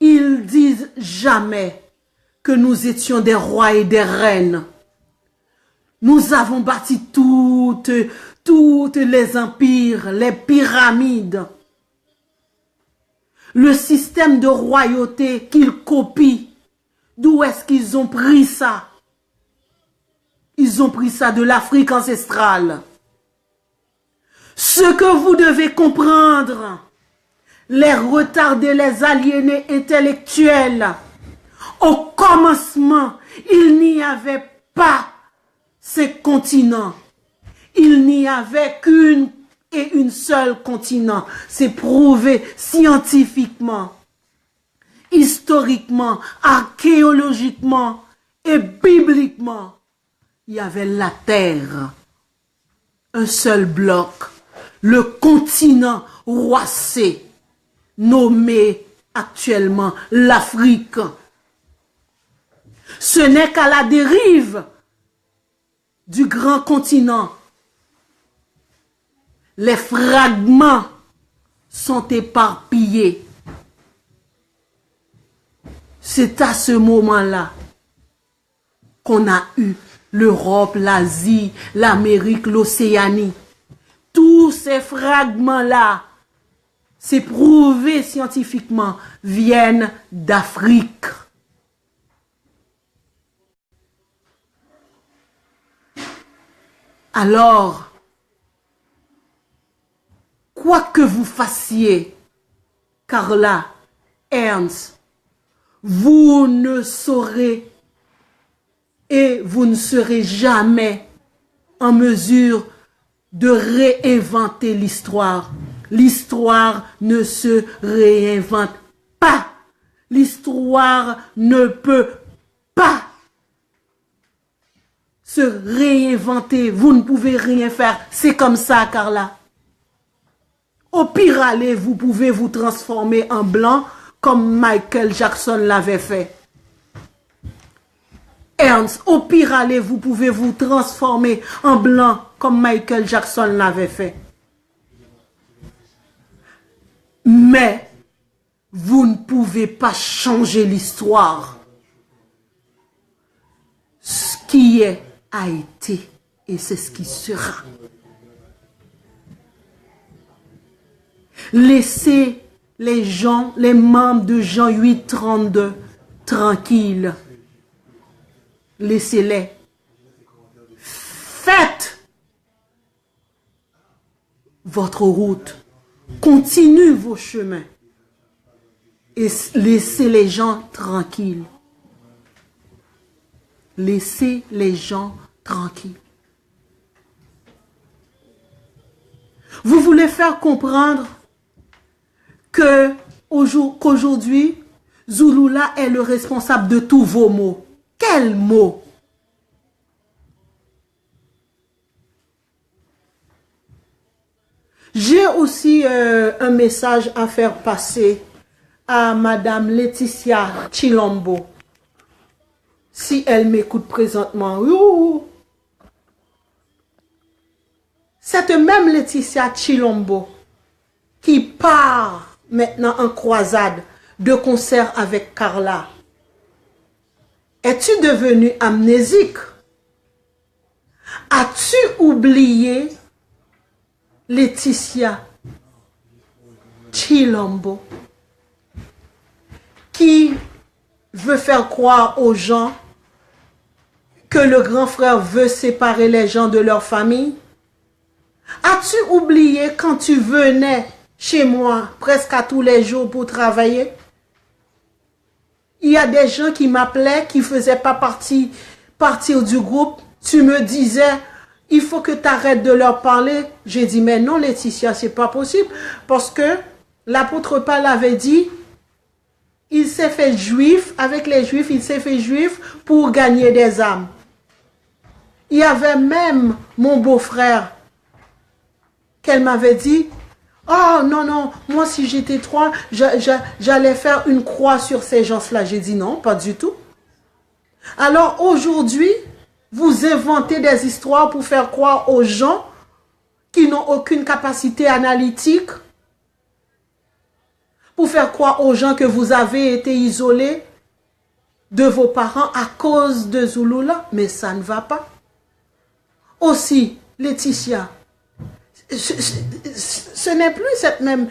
S1: Ils disent jamais que nous étions des rois et des reines. Nous avons bâti toutes les empires, les pyramides. Le système de royauté qu'ils copient, d'où est-ce qu'ils ont pris ça? Ils ont pris ça de l'Afrique ancestrale. Ce que vous devez comprendre, les retardés, les aliénés intellectuels, au commencement, il n'y avait pas ces continents. Il n'y avait qu'une et une seule continent. C'est prouvé scientifiquement, historiquement, archéologiquement et bibliquement. Il y avait la terre, un seul bloc, le continent roissé, nommé actuellement l'Afrique. Ce n'est qu'à la dérive du grand continent. Les fragments sont éparpillés. C'est à ce moment-là qu'on a eu l'Europe, l'Asie, l'Amérique, l'Océanie. Tous ces fragments-là, c'est prouvé scientifiquement, viennent d'Afrique. Alors, quoi que vous fassiez, Carla, Ernst, vous ne saurez et vous ne serez jamais en mesure de réinventer l'histoire. L'histoire ne se réinvente pas. L'histoire ne peut pas se réinventer. Vous ne pouvez rien faire. C'est comme ça, Carla. Au pire aller, vous pouvez vous transformer en blanc comme Michael Jackson l'avait fait. Ernst, au pire aller, vous pouvez vous transformer en blanc comme Michael Jackson l'avait fait. Mais vous ne pouvez pas changer l'histoire. Ce qui est a été et c'est ce qui sera. Laissez les gens, les membres de Jean 8, 32 tranquilles. Laissez-les. Faites votre route. Continuez vos chemins. Et laissez les gens tranquilles. Laissez les gens tranquilles. Vous voulez faire comprendre qu'aujourd'hui, Zulula est le responsable de tous vos maux. Quels maux? J'ai aussi un message à faire passer à Madame Laetitia Chilombo. Si elle m'écoute présentement. Cette même Laetitia Chilombo qui part maintenant en croisade de concert avec Carla. Es-tu devenu amnésique? As-tu oublié Laetitia Chilombo qui veut faire croire aux gens que le grand frère veut séparer les gens de leur famille? As-tu oublié quand tu venais chez moi presque à tous les jours pour travailler? Il y a des gens qui m'appelaient, qui ne faisaient pas partir du groupe. Tu me disais, il faut que tu arrêtes de leur parler. J'ai dit, mais non Laetitia, c'est pas possible. Parce que l'apôtre Paul avait dit, il s'est fait juif, avec les juifs, il s'est fait juif pour gagner des âmes. Il y avait même mon beau-frère qu'elle m'avait dit, oh non, non, moi si j'étais toi, j'allais faire une croix sur ces gens-là. J'ai dit non, pas du tout. Alors aujourd'hui, vous inventez des histoires pour faire croire aux gens qui n'ont aucune capacité analytique, pour faire croire aux gens que vous avez été isolés de vos parents à cause de Zulula, mais ça ne va pas. Aussi, Laetitia, ce n'est plus cette même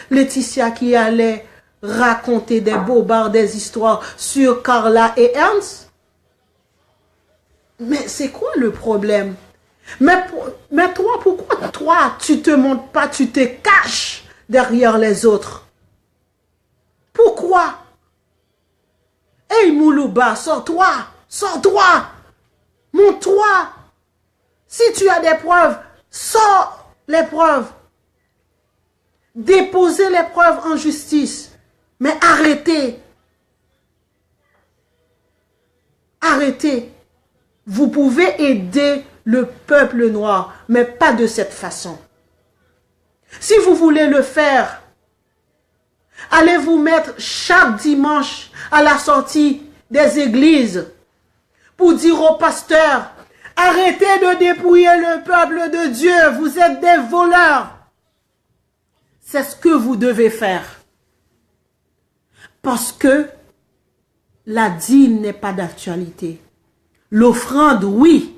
S1: Laetitia qui allait raconter des bobards, des histoires sur Carla et Ernst. Mais c'est quoi le problème? Mais toi, pourquoi toi, tu te montres pas, tu te caches derrière les autres? Pourquoi? Hey Moulouba, sors-toi, sors-toi, montre-toi. Si tu as des preuves, sors les preuves. Déposez les preuves en justice. Mais arrêtez. Arrêtez. Vous pouvez aider le peuple noir, mais pas de cette façon. Si vous voulez le faire, allez vous mettre chaque dimanche à la sortie des églises pour dire aux pasteurs, arrêtez de dépouiller le peuple de Dieu, vous êtes des voleurs. C'est ce que vous devez faire. Parce que la dîme n'est pas d'actualité. L'offrande, oui,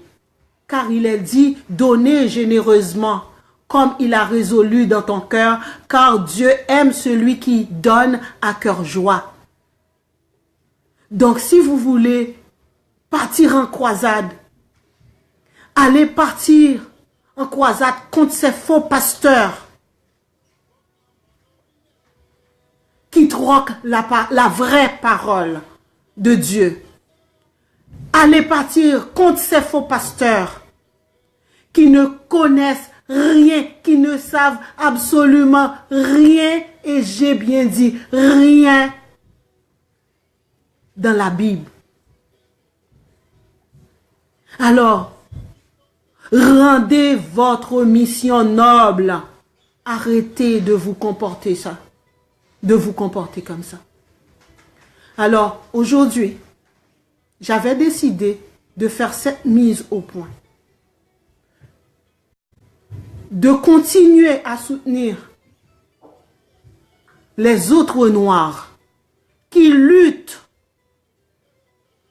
S1: car il est dit, donnez généreusement, comme il a résolu dans ton cœur, car Dieu aime celui qui donne à cœur joie. Donc si vous voulez partir en croisade, Allez partir en croisade contre ces faux pasteurs qui troquent la vraie parole de Dieu. Allez partir contre ces faux pasteurs qui ne connaissent rien, qui ne savent absolument rien, et j'ai bien dit rien dans la Bible. Alors, rendez votre mission noble. Arrêtez de vous comporter comme ça. Alors, aujourd'hui, j'avais décidé de faire cette mise au point. De continuer à soutenir les autres Noirs qui luttent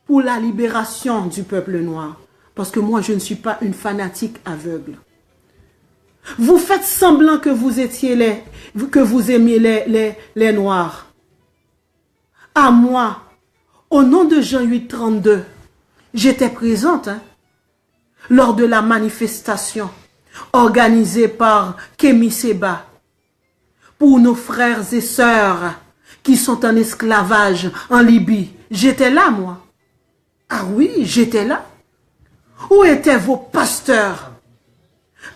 S1: pour la libération du peuple noir. Parce que moi, je ne suis pas une fanatique aveugle. Vous faites semblant que vous aimiez les Noirs. À moi, au nom de Jean 8,32, j'étais présente lors de la manifestation organisée par Kémy Séba pour nos frères et sœurs qui sont en esclavage en Libye. J'étais là, moi. Ah oui, j'étais là. Où étaient vos pasteurs?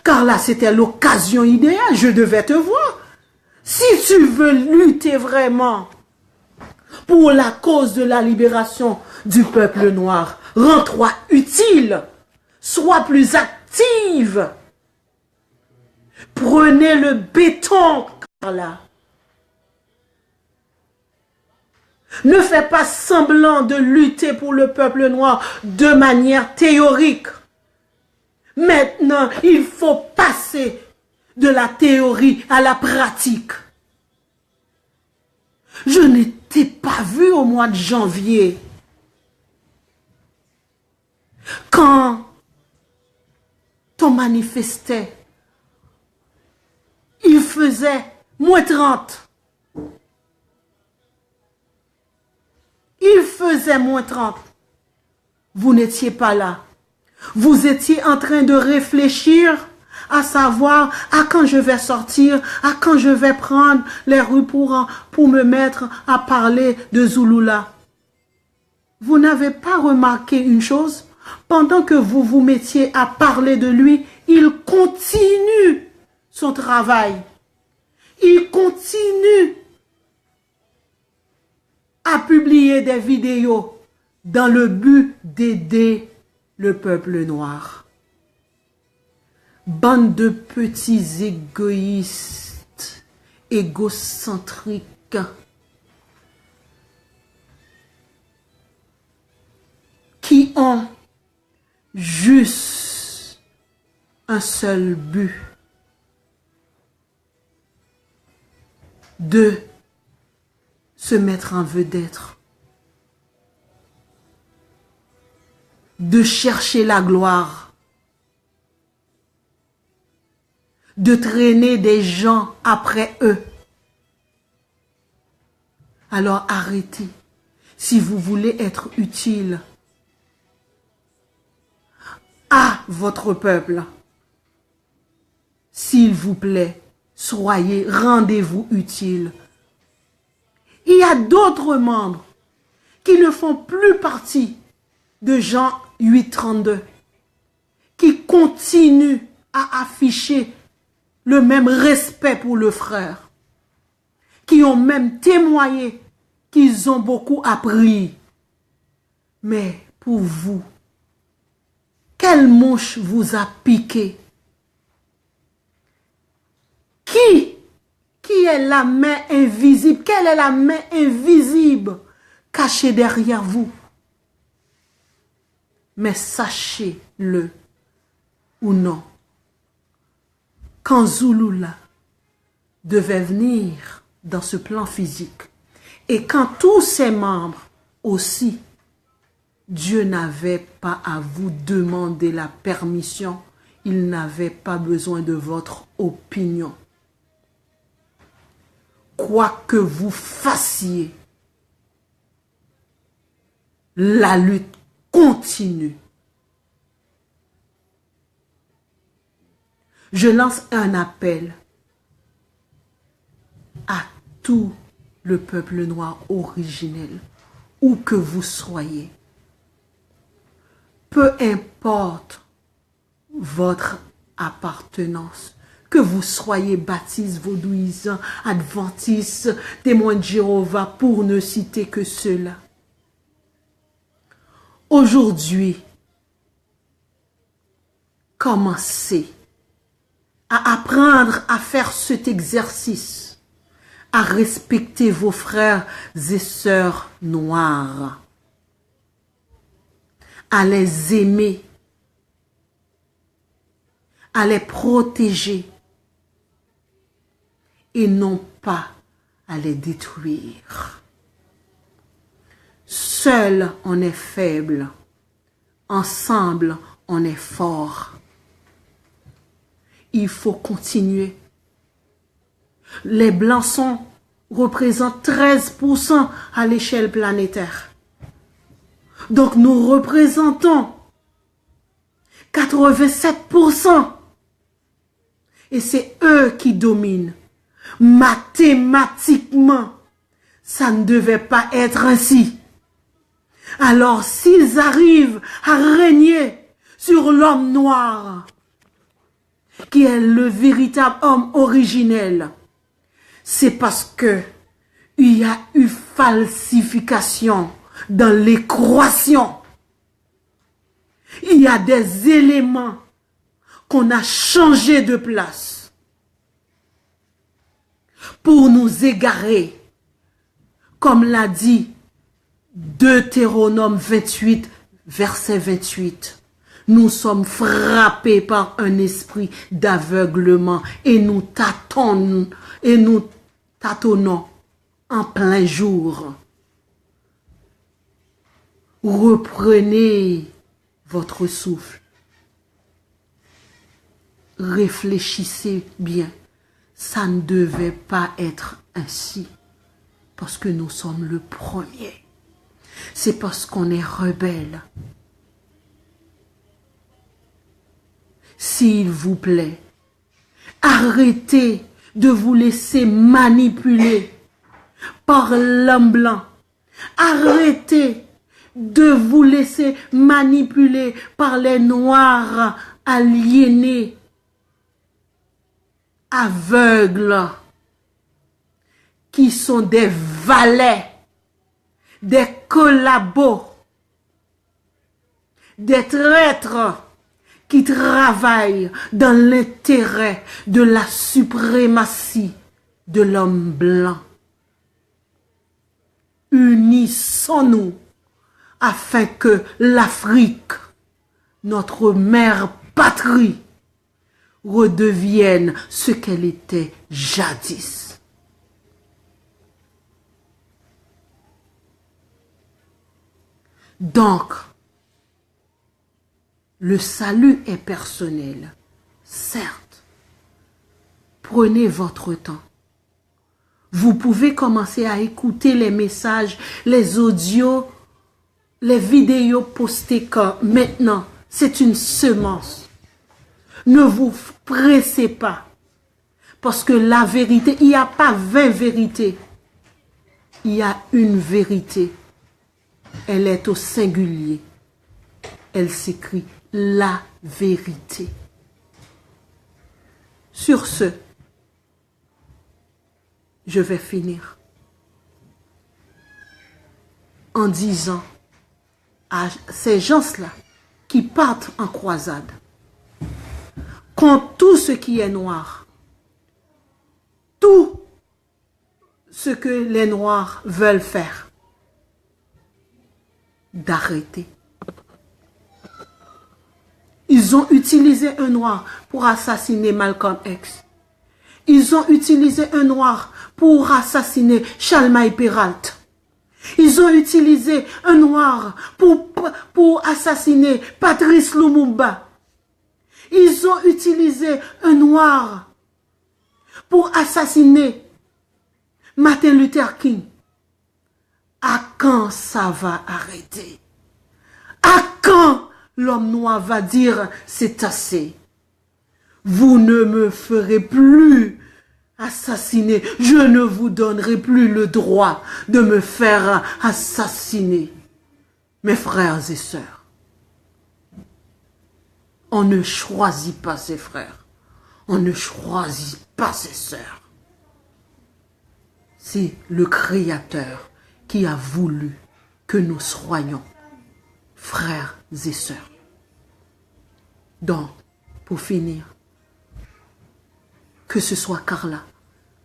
S1: Car là, c'était l'occasion idéale. Je devais te voir. Si tu veux lutter vraiment pour la cause de la libération du peuple noir, rends-toi utile. Sois plus active. Prenez le béton, Carla. Ne fais pas semblant de lutter pour le peuple noir de manière théorique. Maintenant, il faut passer de la théorie à la pratique. Je ne t'ai pas vu au mois de janvier. Quand on manifestait, il faisait -30. Il faisait -30. Vous n'étiez pas là. Vous étiez en train de réfléchir à savoir à quand je vais sortir, à quand je vais prendre les rues pour me mettre à parler de Zulula. Vous n'avez pas remarqué une chose? Pendant que vous vous mettiez à parler de lui, il continue son travail. Il continue à publier des vidéos dans le but d'aider le peuple noir. Bande de petits égoïstes, égocentriques, qui ont juste un seul but, de se mettre en vedette, de chercher la gloire, de traîner des gens après eux. Alors arrêtez. Si vous voulez être utile à votre peuple, s'il vous plaît, rendez-vous utile. Il y a d'autres membres qui ne font plus partie de Jean 8,32, qui continuent à afficher le même respect pour le frère, qui ont même témoigné qu'ils ont beaucoup appris. Mais pour vous, quelle mouche vous a piqué? Qui est la main invisible? Quelle est la main invisible cachée derrière vous? Mais sachez-le ou non, quand Zulula devait venir dans ce plan physique, et quand tous ses membres aussi, Dieu n'avait pas à vous demander la permission, il n'avait pas besoin de votre opinion. Quoi que vous fassiez, la lutte continue. Je lance un appel à tout le peuple noir originel, où que vous soyez. Peu importe votre appartenance, que vous soyez baptistes, vaudouisants, adventistes, témoins de Jéhovah, pour ne citer que ceux-là. Aujourd'hui, commencez à apprendre à faire cet exercice, à respecter vos frères et sœurs noirs, à les aimer, à les protéger et non pas à les détruire. Seul on est faible, ensemble on est fort. Il faut continuer. Les Blancs représentent 13% à l'échelle planétaire. Donc nous représentons 87%. Et c'est eux qui dominent. Mathématiquement, ça ne devait pas être ainsi. Alors s'ils arrivent à régner sur l'homme noir, qui est le véritable homme originel, c'est parce que il y a eu falsification dans l'équation. Il y a des éléments qu'on a changé de place pour nous égarer, comme l'a dit Deutéronome 28, verset 28. Nous sommes frappés par un esprit d'aveuglement et nous tâtonnons en plein jour. Reprenez votre souffle. Réfléchissez bien. Ça ne devait pas être ainsi. Parce que nous sommes le premier. C'est parce qu'on est rebelle. S'il vous plaît, arrêtez de vous laisser manipuler par l'homme blanc. Arrêtez de vous laisser manipuler par les noirs aliénés, aveugles, qui sont des valets, des collabos, des traîtres qui travaillent dans l'intérêt de la suprématie de l'homme blanc. Unissons-nous afin que l'Afrique, notre mère patrie, redevienne ce qu'elle était jadis. Donc, le salut est personnel, certes. Prenez votre temps. Vous pouvez commencer à écouter les messages, les audios, les vidéos postées comme maintenant. C'est une semence. Ne vous pressez pas. Parce que la vérité, il n'y a pas 20 vérités. Il y a une vérité. Elle est au singulier. Elle s'écrit la vérité. Sur ce, je vais finir en disant à ces gens-là qui partent en croisade contre tout ce qui est noir, tout ce que les noirs veulent faire, d'arrêter. Ils ont utilisé un noir pour assassiner Malcolm X. Ils ont utilisé un noir pour assassiner Chalmay Peralta. Ils ont utilisé un noir pour assassiner Patrice Lumumba. Ils ont utilisé un noir pour assassiner Martin Luther King. À quand ça va arrêter? À quand l'homme noir va dire c'est assez? Vous ne me ferez plus assassiner. Je ne vous donnerai plus le droit de me faire assassiner. Mes frères et sœurs, on ne choisit pas ses frères. On ne choisit pas ses sœurs. C'est le Créateur qui a voulu que nous soyons frères et sœurs. Donc, pour finir, que ce soit Carla,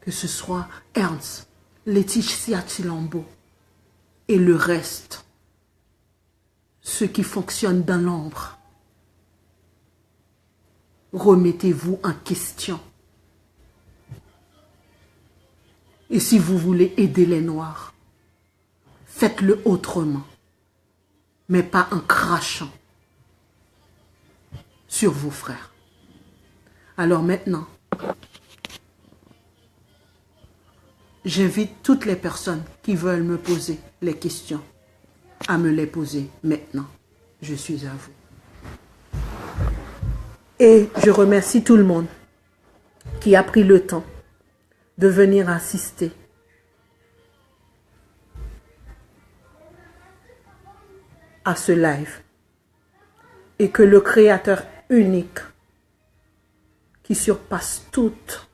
S1: que ce soit Ernst, Laetitia Chilombo et le reste, ceux qui fonctionnent dans l'ombre, remettez-vous en question. Et si vous voulez aider les Noirs, faites-le autrement, mais pas en crachant sur vos frères. Alors maintenant, j'invite toutes les personnes qui veulent me poser les questions à me les poser maintenant. Je suis à vous. Et je remercie tout le monde qui a pris le temps de venir assister à ce live. Et que le Créateur unique qui surpasse toute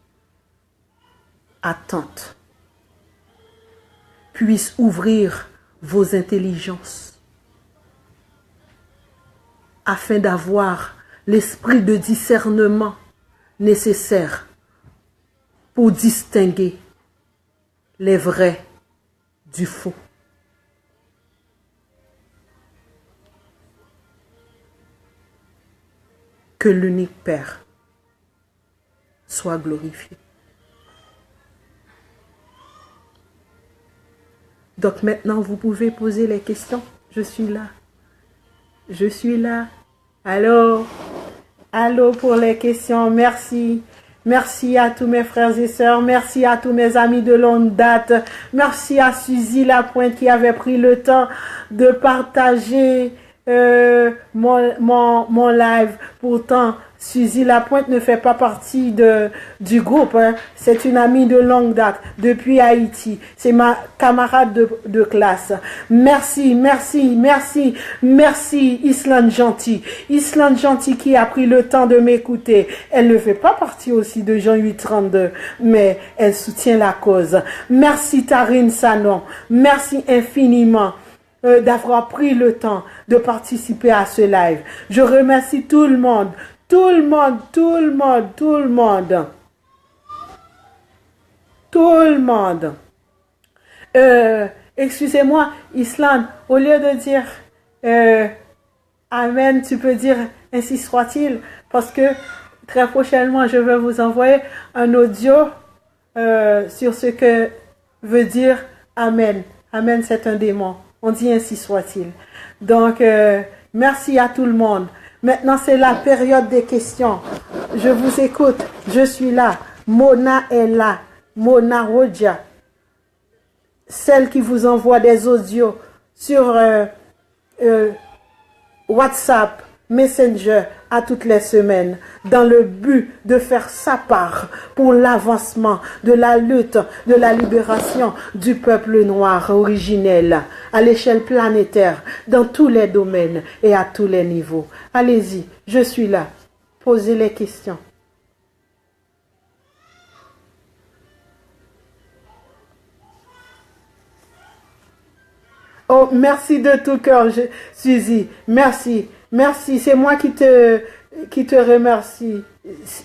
S1: attente puisse ouvrir vos intelligences afin d'avoir l'esprit de discernement nécessaire pour distinguer les vrais du faux. Que l'unique Père soit glorifié. Donc maintenant, vous pouvez poser les questions. Je suis là. Je suis là. Allô? Allô pour les questions. Merci. Merci à tous mes frères et sœurs. Merci à tous mes amis de longue date. Merci à Suzy Lapointe qui avait pris le temps de partager mon live. Pourtant, Suzy Lapointe ne fait pas partie du groupe. Hein. C'est une amie de longue date depuis Haïti. C'est ma camarade de classe. Merci, merci, merci, merci Islande Gentil. Islande Gentil qui a pris le temps de m'écouter. Elle ne fait pas partie aussi de Jean 832, mais elle soutient la cause. Merci Tarine Sanon. Merci infiniment d'avoir pris le temps de participer à ce live. Je remercie tout le monde. Tout le monde, tout le monde, tout le monde. Tout le monde. Excusez-moi, Islande, au lieu de dire Amen, tu peux dire ainsi soit-il, parce que très prochainement, je vais vous envoyer un audio sur ce que veut dire Amen. Amen, c'est un démon. On dit ainsi soit-il. Donc, merci à tout le monde. Maintenant, c'est la période des questions. Je vous écoute. Je suis là. Mona est là. Mona Roja. Celle qui vous envoie des audios sur WhatsApp, Messenger à toutes les semaines, dans le but de faire sa part pour l'avancement de la lutte, de la libération du peuple noir originel à l'échelle planétaire, dans tous les domaines et à tous les niveaux. Allez-y, je suis là. Posez les questions. Oh, merci de tout cœur, Suzy. Merci. Merci. C'est moi qui te remercie,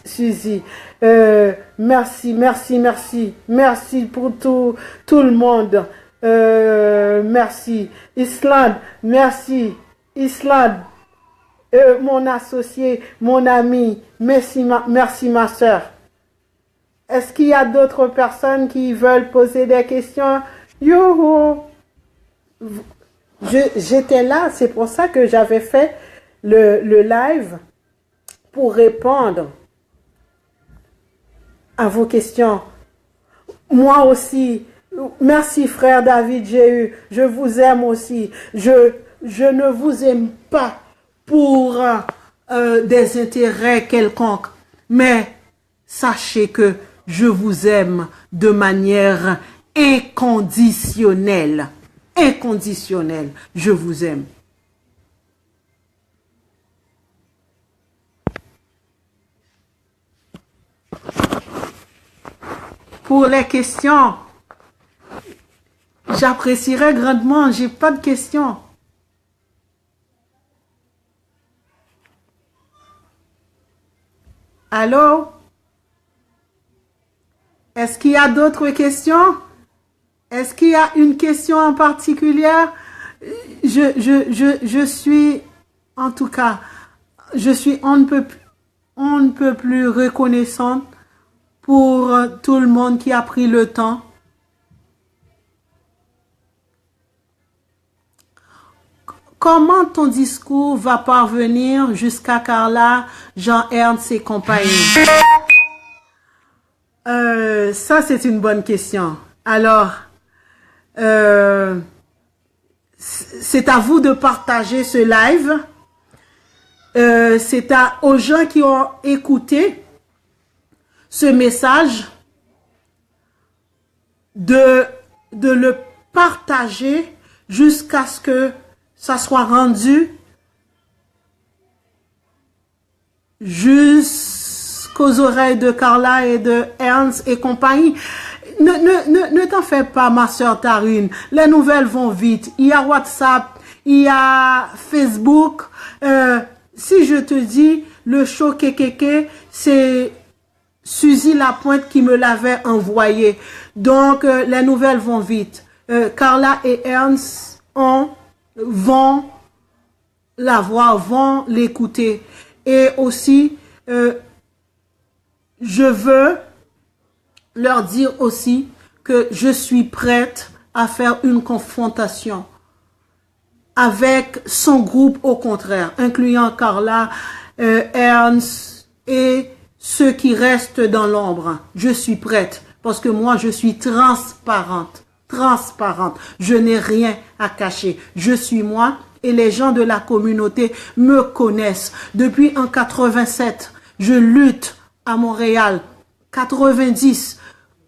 S1: Suzy. Merci, merci, merci. Merci pour tout le monde. Merci. Islande, merci. Islande, mon associé, mon ami. Merci, merci ma soeur. Est-ce qu'il y a d'autres personnes qui veulent poser des questions? Youhou! J'étais là, c'est pour ça que j'avais fait le live pour répondre à vos questions. Moi aussi, merci frère David Jéhu, je vous aime aussi. Je ne vous aime pas pour des intérêts quelconques, Mais sachez que je vous aime de manière inconditionnelle. Inconditionnelle, je vous aime. Pour les questions, j'apprécierais grandement. J'ai pas de questions. Allô? Est-ce qu'il y a d'autres questions? Est-ce qu'il y a une question en particulier? Je suis, en tout cas, je suis on ne peut plus reconnaissante pour tout le monde qui a pris le temps. Comment ton discours va parvenir jusqu'à Carla, Jean-Ernst et compagnie? Ça, c'est une bonne question. Alors, c'est à vous de partager ce live. C'est aux gens qui ont écouté ce message de le partager jusqu'à ce que ça soit rendu jusqu'aux oreilles de Carla et de Ernst et compagnie. Ne t'en fais pas, ma soeur Tarine. Les nouvelles vont vite. Il y a WhatsApp, il y a Facebook. Si je te dis le show Kekeke, c'est Suzy Lapointe qui me l'avait envoyé. Donc, les nouvelles vont vite. Carla et Ernst vont la voir, vont l'écouter. Et aussi, je veux leur dire aussi que je suis prête à faire une confrontation avec son groupe au contraire, incluant Carla, Ernst et ceux qui restent dans l'ombre. Je suis prête parce que moi, je suis transparente. Transparente. Je n'ai rien à cacher. Je suis moi et les gens de la communauté me connaissent. Depuis en 87, je lutte à Montréal. 90,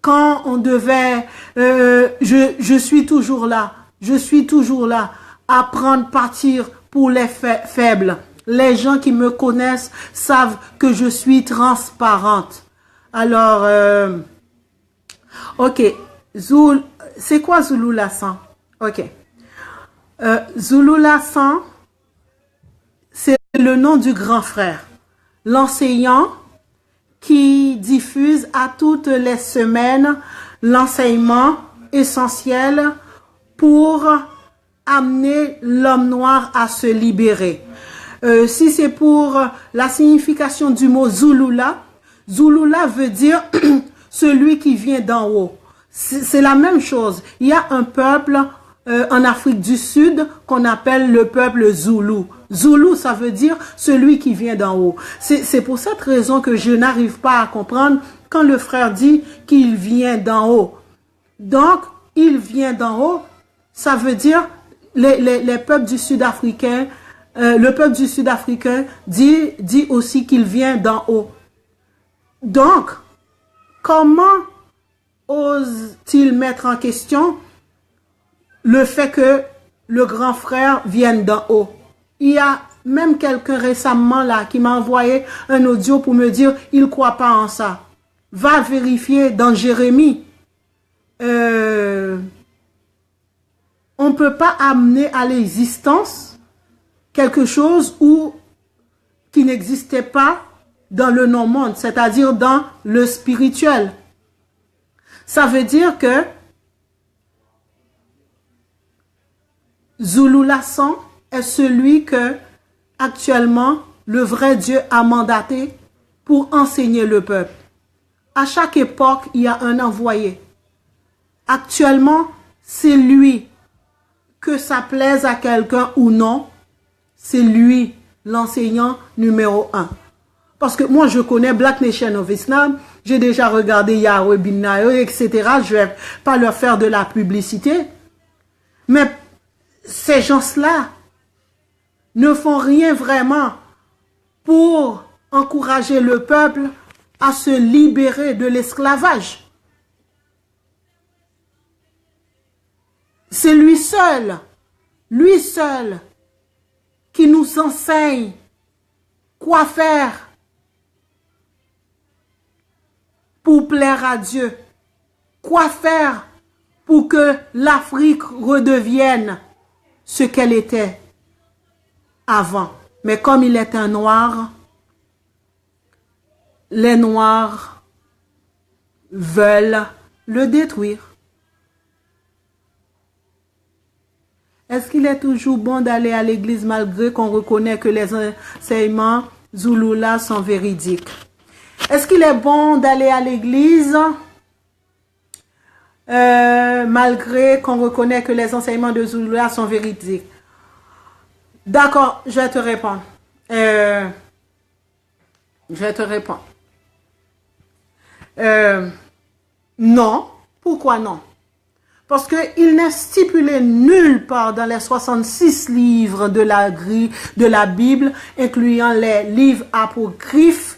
S1: quand on devait... je suis toujours là. Je suis toujours là à prendre partir pour les faibles. Les gens qui me connaissent savent que je suis transparente. Alors, ok. C'est quoi Zulu Lassan? Ok. Zulu Lassan, c'est le nom du grand frère. L'enseignant qui diffuse à toutes les semaines l'enseignement essentiel pour amener l'homme noir à se libérer. Si c'est pour la signification du mot Zulula, Zulula veut dire celui qui vient d'en haut. C'est la même chose. Il y a un peuple en Afrique du Sud qu'on appelle le peuple Zoulou. Zoulou, ça veut dire celui qui vient d'en haut. C'est pour cette raison que je n'arrive pas à comprendre quand le frère dit qu'il vient d'en haut. Donc, il vient d'en haut, ça veut dire les peuples du Sud-Africain, le peuple du Sud-Africain dit aussi qu'il vient d'en haut. Donc, comment ose-t-il mettre en question le fait que le grand frère vienne d'en haut? Il y a même quelqu'un récemment là qui m'a envoyé un audio pour me dire il ne croit pas en ça. Va vérifier dans Jérémie. On ne peut pas amener à l'existence quelque chose qui n'existait pas dans le non-monde, c'est-à-dire dans le spirituel. Ça veut dire que Zulu Lassan est celui que actuellement le vrai Dieu a mandaté pour enseigner le peuple. À chaque époque, il y a un envoyé. Actuellement, c'est lui, que ça plaise à quelqu'un ou non, c'est lui l'enseignant numéro 1. Parce que moi, je connais Black Nation of Islam, j'ai déjà regardé Yahweh Bin Nayo, etc. Je ne vais pas leur faire de la publicité. Mais ces gens-là ne font rien vraiment pour encourager le peuple à se libérer de l'esclavage. C'est lui seul qui nous enseigne quoi faire pour plaire à Dieu, quoi faire pour que l'Afrique redevienne ce qu'elle était avant. Mais comme il est un noir, les noirs veulent le détruire. Est-ce qu'il est toujours bon d'aller à l'église malgré qu'on reconnaît que les enseignements Zulula sont véridiques? Est-ce qu'il est bon d'aller à l'église malgré qu'on reconnaît que les enseignements de Zulula sont véridiques? D'accord, je vais te répondre. Non. Pourquoi non? Parce qu'il n'est stipulé nulle part dans les 66 livres de la Bible, incluant les livres apocryphes,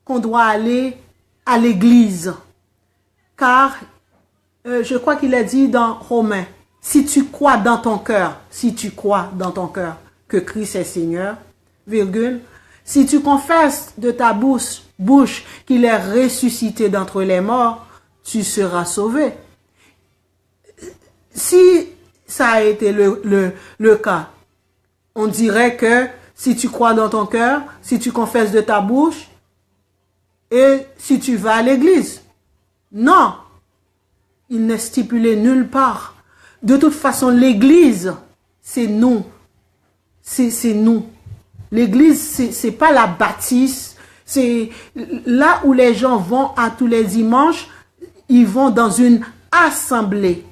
S1: qu'on doit aller à l'église. Car, je crois qu'il est dit dans Romains, si tu crois dans ton cœur que Christ est Seigneur, virgule, si tu confesses de ta bouche qu'il est ressuscité d'entre les morts, tu seras sauvé. Si ça a été le cas, on dirait que si tu crois dans ton cœur, si tu confesses de ta bouche, et si tu vas à l'église. Non, il n'est stipulé nulle part. De toute façon, l'église, c'est nous. C'est nous. L'église, c'est pas la bâtisse. C'est là où les gens vont à tous les dimanches, ils vont dans une assemblée,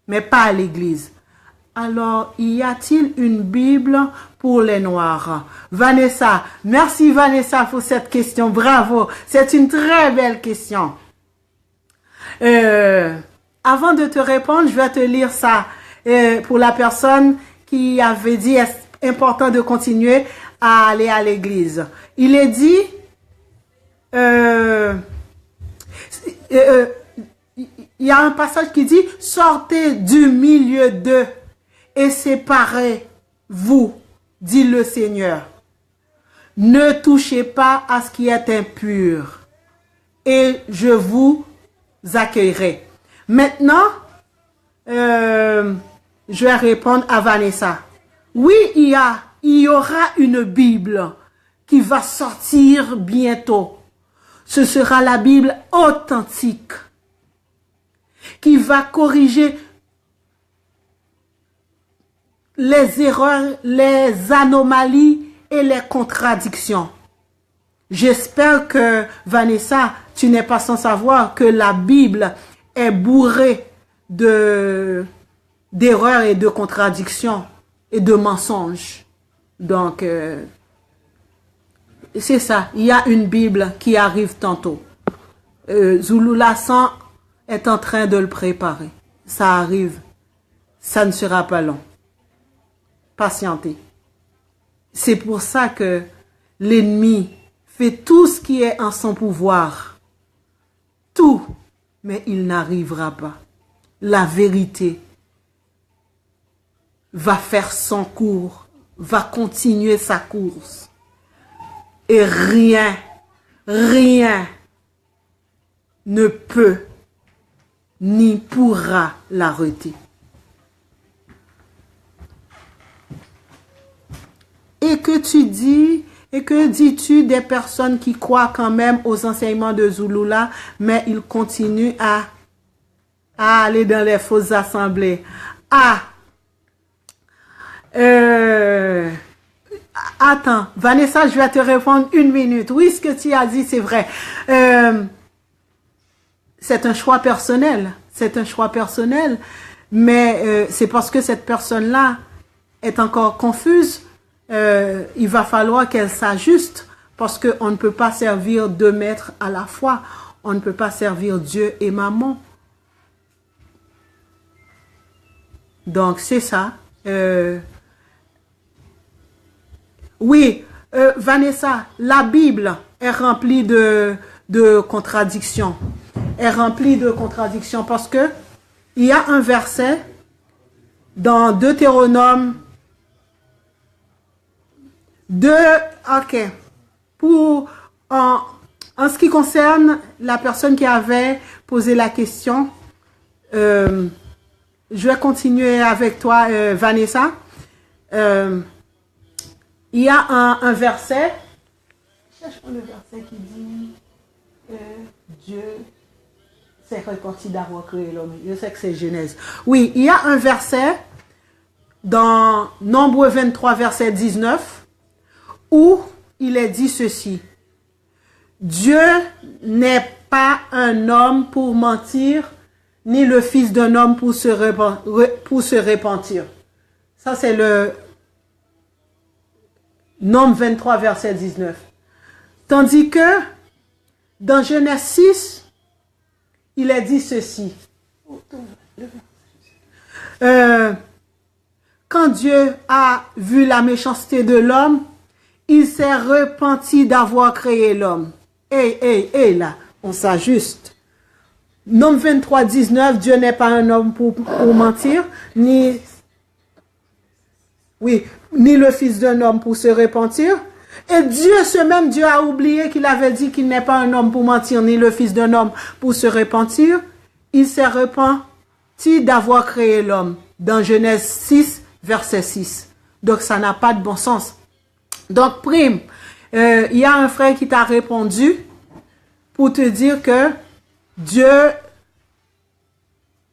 S1: mais pas à l'église. Alors, y a-t-il une Bible pour les Noirs? Vanessa, merci Vanessa pour cette question. Bravo, c'est une très belle question. Avant de te répondre, je vais te lire ça pour la personne qui avait dit est important de continuer à aller à l'église. Il est dit, il y a un passage qui dit, sortez du milieu d'eux et séparez-vous, dit le Seigneur. Ne touchez pas à ce qui est impur et je vous accueillerai. Maintenant, je vais répondre à Vanessa. Oui, il y aura une Bible qui va sortir bientôt. Ce sera la Bible authentique qui va corriger les erreurs, les anomalies et les contradictions. J'espère que, Vanessa, tu n'es pas sans savoir que la Bible est bourrée d'erreurs et de contradictions et de mensonges. Donc, c'est ça. Il y a une Bible qui arrive tantôt. Zulula 100 est en train de le préparer. Ça arrive. Ça ne sera pas long. Patientez. C'est pour ça que l'ennemi fait tout ce qui est en son pouvoir. Tout. Mais il n'arrivera pas. La vérité va faire son cours, va continuer sa course. Et rien ne peut ni pourra l'arrêter. Et que dis-tu des personnes qui croient quand même aux enseignements de Zulula, mais ils continuent à aller dans les fausses assemblées? Attends, Vanessa, je vais te répondre 1 minute. Oui, ce que tu as dit, c'est vrai. C'est un choix personnel. C'est un choix personnel. Mais c'est parce que cette personne-là est encore confuse. Il va falloir qu'elle s'ajuste. Parce qu'on ne peut pas servir 2 maîtres à la fois. On ne peut pas servir Dieu et maman. Donc, c'est ça. Oui, Vanessa, la Bible est remplie de contradictions. Est remplie de contradictions parce que il y a un verset dans Deutéronome 2, ok. En ce qui concerne la personne qui avait posé la question, je vais continuer avec toi, Vanessa. Il y a un verset, cherche le verset qui dit Dieu s'est repenti d'avoir créé l'homme. Je sais que c'est Genèse. Oui, il y a un verset dans Nombre 23, verset 19, où il est dit ceci. Dieu n'est pas un homme pour mentir, ni le fils d'un homme pour se repentir. Ça, c'est le Nombre 23, verset 19. Tandis que dans Genèse 6, il est dit ceci. Quand Dieu a vu la méchanceté de l'homme, il s'est repenti d'avoir créé l'homme. Là, on s'ajuste. Nombre 23, 19, Dieu n'est pas un homme pour mentir, ni le fils d'un homme pour se repentir. Et Dieu, ce même Dieu a oublié qu'il avait dit qu'il n'est pas un homme pour mentir, ni le fils d'un homme pour se repentir. Il s'est repenti d'avoir créé l'homme. Dans Genèse 6, verset 6. Donc, ça n'a pas de bon sens. Donc, prime, il y a un frère qui t'a répondu pour te dire que Dieu,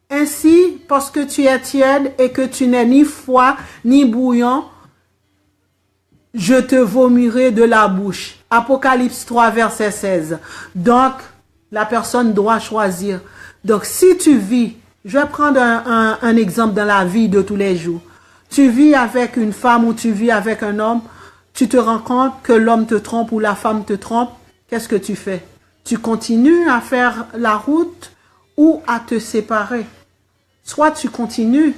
S1: ainsi, parce que tu es tiède et que tu n'es ni froid ni bouillant, je te vomirai de la bouche. Apocalypse 3, verset 16. Donc, la personne doit choisir. Donc, si tu vis, je vais prendre un exemple dans la vie de tous les jours. Tu vis avec une femme ou tu vis avec un homme, tu te rends compte que l'homme te trompe ou la femme te trompe, qu'est-ce que tu fais? Tu continues à faire la route ou à te séparer. Soit tu continues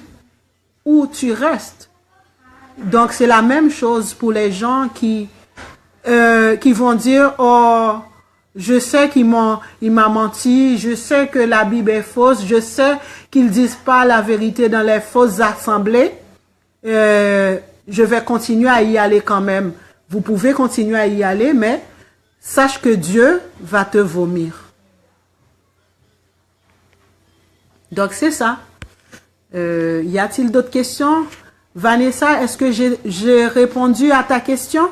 S1: ou tu restes. Donc, c'est la même chose pour les gens qui vont dire, oh, je sais il m'a menti, je sais que la Bible est fausse, je sais qu'ils disent pas la vérité dans les fausses assemblées. Je vais continuer à y aller quand même. Vous pouvez continuer à y aller, mais sache que Dieu va te vomir. Donc, c'est ça. Y a-t-il d'autres questions? Vanessa, est-ce que j'ai répondu à ta question?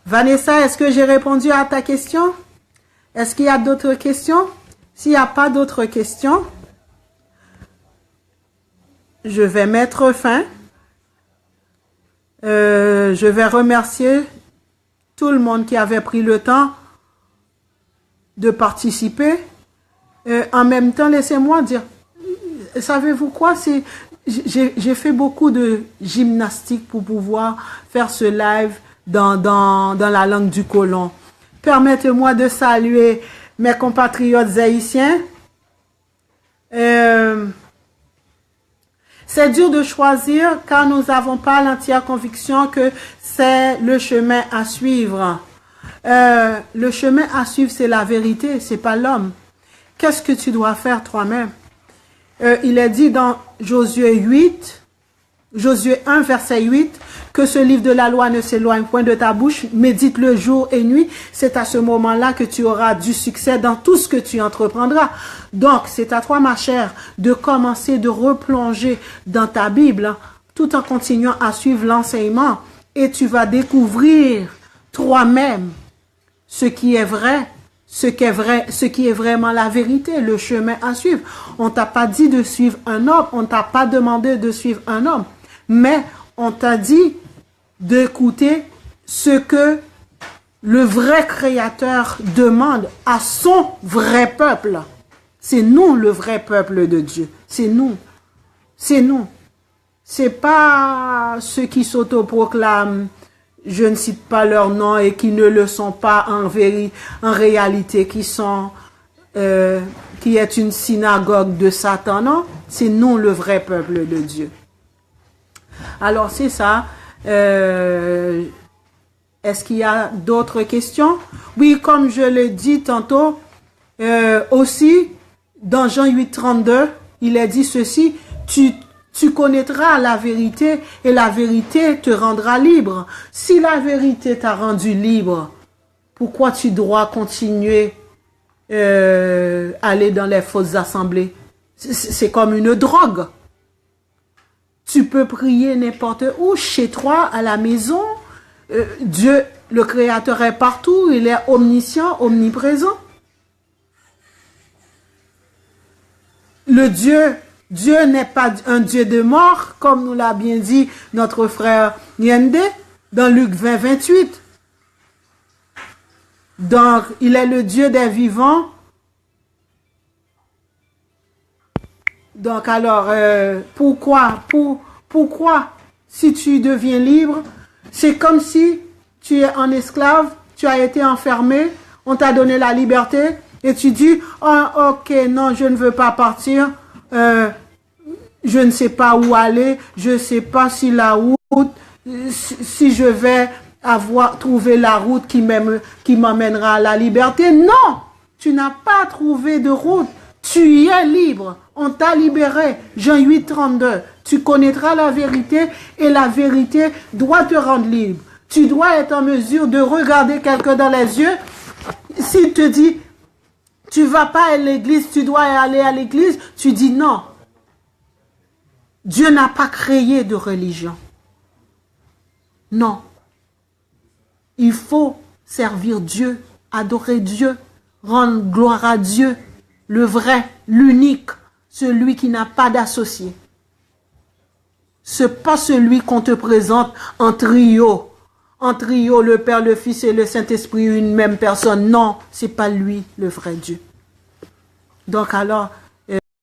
S1: Vanessa, est-ce que j'ai répondu à ta question? Est-ce qu'il y a d'autres questions? S'il n'y a pas d'autres questions, je vais mettre fin. Je vais remercier tout le monde qui avait pris le temps de participer. En même temps, laissez-moi dire, savez-vous quoi, j'ai fait beaucoup de gymnastique pour pouvoir faire ce live dans la langue du colon. Permettez-moi de saluer mes compatriotes haïtiens. C'est dur de choisir car nous n'avons pas l'entière conviction que c'est le chemin à suivre. Le chemin à suivre, c'est la vérité, c'est pas l'homme. Qu'est-ce que tu dois faire toi-même? Il est dit dans Josué 1, verset 8, que ce livre de la loi ne s'éloigne point de ta bouche, médite-le jour et nuit. C'est à ce moment-là que tu auras du succès dans tout ce que tu entreprendras. Donc, c'est à toi, ma chère, de commencer, de replonger dans ta Bible, tout en continuant à suivre l'enseignement. Et tu vas découvrir toi-même ce qui est vrai, ce qui est vraiment la vérité, le chemin à suivre. On t'a pas dit de suivre un homme, on t'a pas demandé de suivre un homme, mais on t'a dit d'écouter ce que le vrai Créateur demande à son vrai peuple. C'est nous le vrai peuple de Dieu. C'est nous. C'est nous. C'est pas ceux qui s'autoproclament, je ne cite pas leur nom et qui ne le sont pas en réalité, qui sont qui est une synagogue de Satan, non? C'est nous le vrai peuple de Dieu. Alors c'est ça. Est-ce qu'il y a d'autres questions? Oui, comme je l'ai dit tantôt, aussi, dans Jean 8, 32, il est dit ceci, tu connaîtras la vérité et la vérité te rendra libre. Si la vérité t'a rendu libre, pourquoi tu dois continuer aller dans les fausses assemblées? C'est comme une drogue. Tu peux prier n'importe où, chez toi, à la maison. Dieu, le Créateur, est partout. Il est omniscient, omniprésent. Dieu n'est pas un Dieu de mort, comme nous l'a bien dit notre frère Niende dans Luc 20, 28. Donc, il est le Dieu des vivants. Donc, alors, pourquoi, si tu deviens libre, c'est comme si tu es un esclave, tu as été enfermé, on t'a donné la liberté, et tu dis, oh, ok, non, je ne veux pas partir, je ne sais pas où aller, je ne sais pas si la route, si je vais trouvé la route qui m'emmènera à la liberté. Non, tu n'as pas trouvé de route. Tu es libre. On t'a libéré. Jean 8, 32. Tu connaîtras la vérité et la vérité doit te rendre libre. Tu dois être en mesure de regarder quelqu'un dans les yeux. S'il te dit, tu vas pas à l'église, tu dois aller à l'église, tu dis non. Dieu n'a pas créé de religion. Non. Il faut servir Dieu, adorer Dieu, rendre gloire à Dieu, le vrai, l'unique, celui qui n'a pas d'associé. C'est pas celui qu'on te présente en trio. En trio, le Père, le Fils et le Saint-Esprit, une même personne. Non, c'est pas lui, le vrai Dieu. Donc alors,